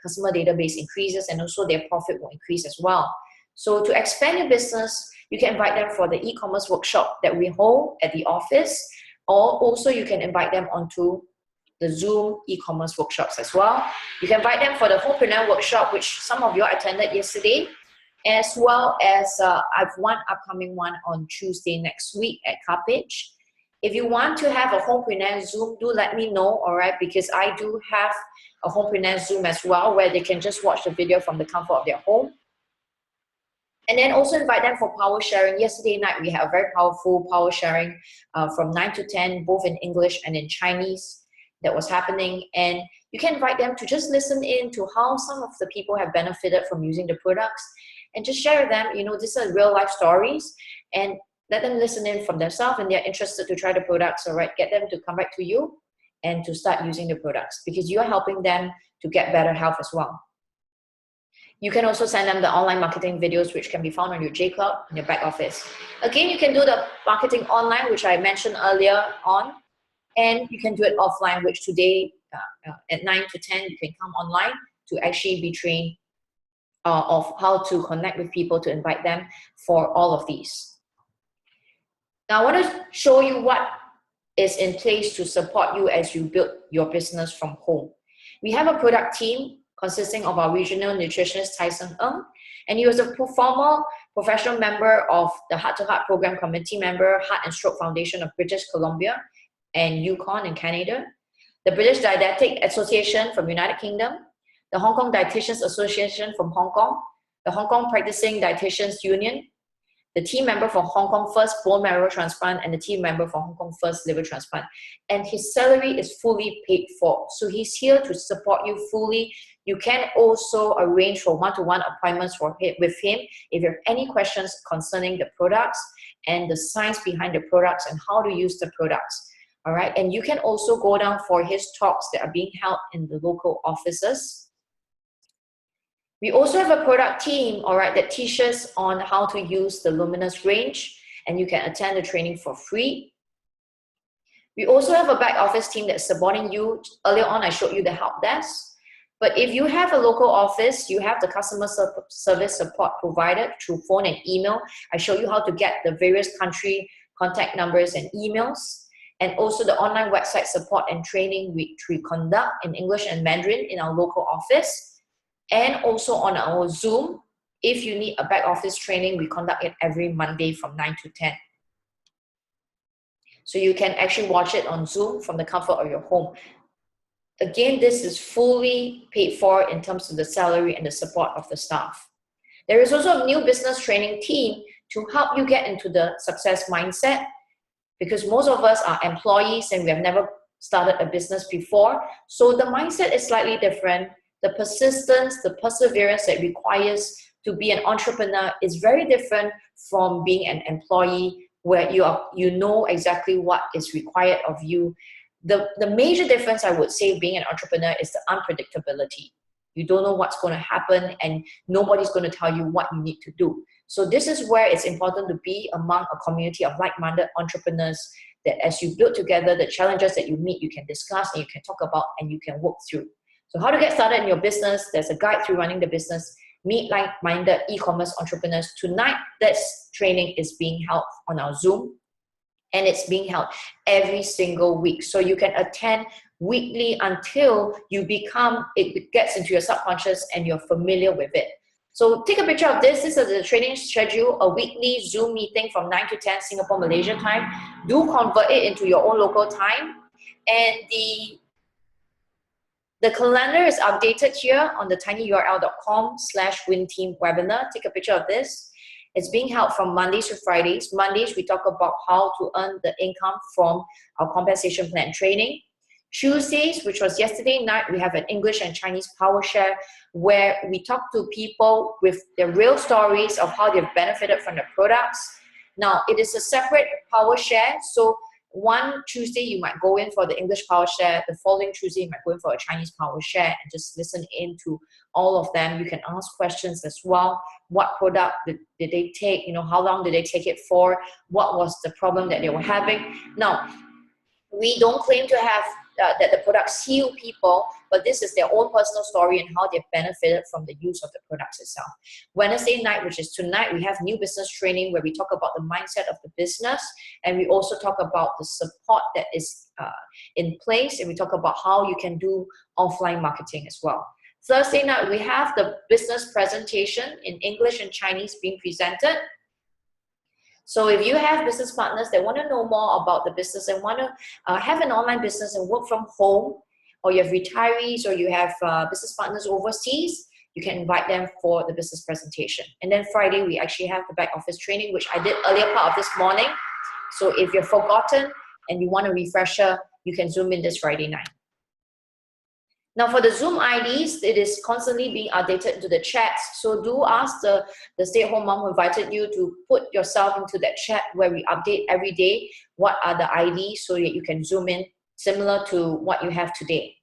customer database increases, and also their profit will increase as well. So to expand your business, you can invite them for the e-commerce workshop that we hold at the office, or also you can invite them onto the Zoom e-commerce workshops as well. You can invite them for the Homepreneur workshop, which some of you attended yesterday, as well as I've one upcoming one on Tuesday next week at Carpage. If you want to have a Homepreneur Zoom, do let me know, all right? Because I do have a Homepreneur Zoom as well, where they can just watch the video from the comfort of their home. And then also invite them for power sharing. Yesterday night, we had a very powerful power sharing from 9 to 10, both in English and in Chinese, that was happening. And you can invite them to just listen in to how some of the people have benefited from using the products, and just share with them, these are real life stories, and let them listen in from themselves, and they're interested to try the products, all right? Get them to come back to you and to start using the products, because you're helping them to get better health as well. You can also send them the online marketing videos, which can be found on your J-Cloud in your back office. Again, you can do the marketing online, which I mentioned earlier on, and you can do it offline, which today at 9 to 10, you can come online to actually be trained of how to connect with people, to invite them for all of these. Now, I want to show you what is in place to support you as you build your business from home. We have a product team consisting of our regional nutritionist, Tyson Ng, and he was a former professional member of the Heart to Heart Program Committee member, Heart and Stroke Foundation of British Columbia and Yukon in Canada, the British Dietetic Association from United Kingdom, the Hong Kong Dietitians Association from Hong Kong, the Hong Kong Practicing Dietitians Union, the team member for Hong Kong First Bone Marrow Transplant, and the team member for Hong Kong First Liver Transplant. And his salary is fully paid for. So he's here to support you fully. You can also arrange for one-to-one appointments with him if you have any questions concerning the products and the science behind the products and how to use the products. All right. And you can also go down for his talks that are being held in the local offices. We also have a product team, all right, that teaches on how to use the Luminous range, and you can attend the training for free. We also have a back office team that's supporting you. Earlier on, I showed you the help desk. But if you have a local office, you have the customer service support provided through phone and email. I show you how to get the various country contact numbers and emails, and also the online website support and training which we conduct in English and Mandarin in our local office. And also on our Zoom, if you need a back office training, we conduct it every Monday from 9 to 10. So you can actually watch it on Zoom from the comfort of your home. Again, this is fully paid for in terms of the salary and the support of the staff. There is also a new business training team to help you get into the success mindset, because most of us are employees and we have never started a business before. So the mindset is slightly different. The persistence, the perseverance that requires to be an entrepreneur is very different from being an employee, where you know exactly what is required of you. The major difference, I would say, being an entrepreneur is the unpredictability. You don't know what's going to happen, and nobody's going to tell you what you need to do. So this is where it's important to be among a community of like-minded entrepreneurs, that as you build together, the challenges that you meet, you can discuss and you can talk about and you can work through. So how to get started in your business? There's a guide through running the business. Meet like-minded e-commerce entrepreneurs. Tonight, this training is being held on our Zoom, and it's being held every single week. So you can attend weekly until it gets into your subconscious and you're familiar with it. So take a picture of this. This is the training schedule, a weekly Zoom meeting from 9 to 10 Singapore, Malaysia time. Do convert it into your own local time. And the calendar is updated here on the tinyurl.com/winteamwebinar. Take a picture of this. It's being held from Mondays to Fridays. Mondays, we talk about how to earn the income from our compensation plan training. Tuesdays, which was yesterday night, we have an English and Chinese power share, where we talk to people with their real stories of how they've benefited from the products. Now, it is a separate power share. So one Tuesday, you might go in for the English power share. The following Tuesday, you might go in for a Chinese power share and just listen in to all of them. You can ask questions as well. What product did they take? How long did they take it for? What was the problem that they were having? Now, we don't claim to have that the products heal people, but this is their own personal story and how they've benefited from the use of the products itself. Wednesday night, which is tonight, we have new business training where we talk about the mindset of the business, and we also talk about the support that is in place, and we talk about how you can do offline marketing as well. Thursday night, we have the business presentation in English and Chinese being presented. So if you have business partners that want to know more about the business and want to have an online business and work from home, or you have retirees, or you have business partners overseas, you can invite them for the business presentation. And then Friday, we actually have the back office training, which I did earlier part of this morning. So if you've forgotten and you want a refresher, you can Zoom in this Friday night. Now for the Zoom IDs, it is constantly being updated into the chats. So do ask the stay-at-home mom who invited you to put yourself into that chat where we update every day what are the IDs so that you can Zoom in similar to what you have today.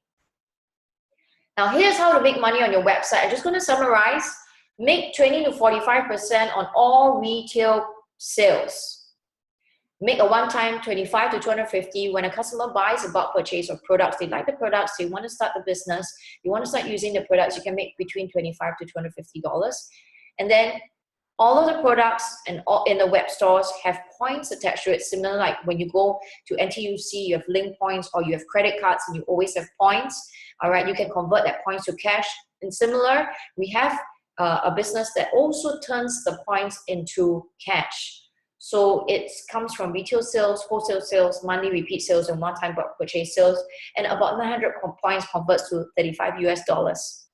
Now here's how to make money on your website. I'm just going to summarize. Make 20 to 45% on all retail sales. Make a one-time 25 to 250 when a customer buys a bulk purchase of products. They like the products, they want to start the business, you want to start using the products, you can make between $25 to $250. And then all of the products and all in the web stores have points attached to it, similar like when you go to NTUC, you have link points, or you have credit cards and you always have points. All right, you can convert that points to cash. And similar, we have a business that also turns the points into cash. So it comes from retail sales, wholesale sales, monthly repeat sales, and one-time purchase sales. And about 900 points converts to $35 US.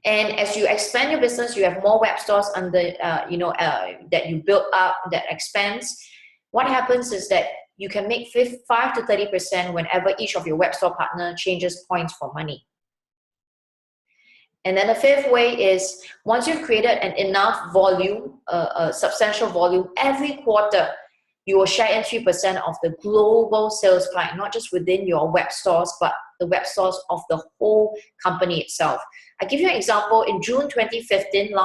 And as you expand your business, you have more web stores under, that you build up, that expands. What happens is that you can make 5 to 30% whenever each of your web store partner changes points for money. And then the fifth way is, once you've created an enough volume, a substantial volume, every quarter, you will share in 3% of the global sales pie, not just within your web stores, but the web stores of the whole company itself. I'll give you an example. In June 2015,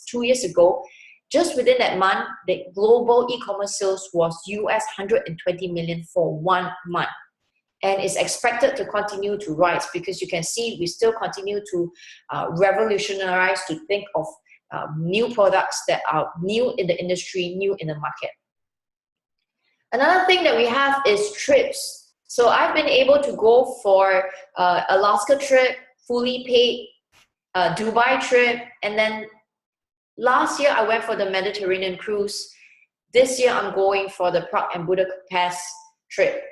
2 years ago, just within that month, the global e-commerce sales was US 120 million for 1 month. And it's expected to continue to rise because you can see we still continue to revolutionize, to think of new products that are new in the industry, new in the market. Another thing that we have is trips. So I've been able to go for Alaska trip, fully paid, Dubai trip, and then last year I went for the Mediterranean cruise. this year I'm going for the Prague and Budapest trip.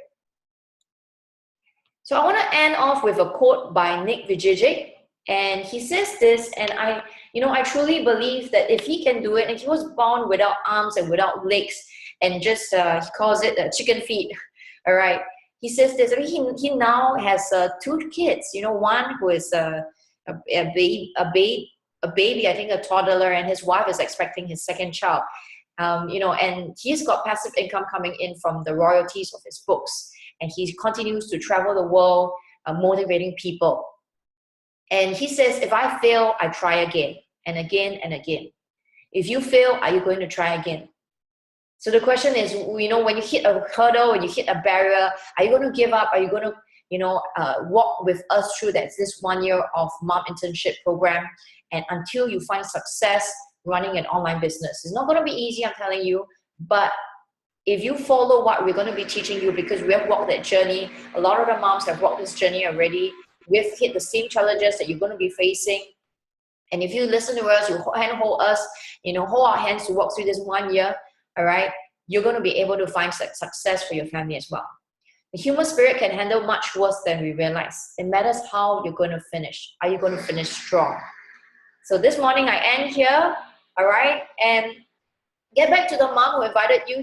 So I want to end off with a quote by Nick Vujicic, and he says this, and I truly believe that if he can do it, and he was born without arms and without legs, and just he calls it chicken feet. All right, he says this. I mean, he now has 2 kids. One who is a baby, I think a toddler, and his wife is expecting his 2nd child. And he's got passive income coming in from the royalties of his books. And he continues to travel the world, motivating people. And he says, if I fail, I try again and again and again. If you fail, are you going to try again? So the question is, when you hit a hurdle, when you hit a barrier, are you going to give up? Are you going to, walk with us through this 1 year of mom internship program, and until you find success running an online business? It's not going to be easy, I'm telling you, but if you follow what we're going to be teaching you, because we have walked that journey, a lot of the moms have walked this journey already. We've hit the same challenges that you're going to be facing. And if you listen to us, you handhold us, hold our hands to walk through this 1 year, all right, you're going to be able to find success for your family as well. The human spirit can handle much worse than we realize. It matters how you're going to finish. Are you going to finish strong? So this morning I end here, all right, and get back to the mom who invited you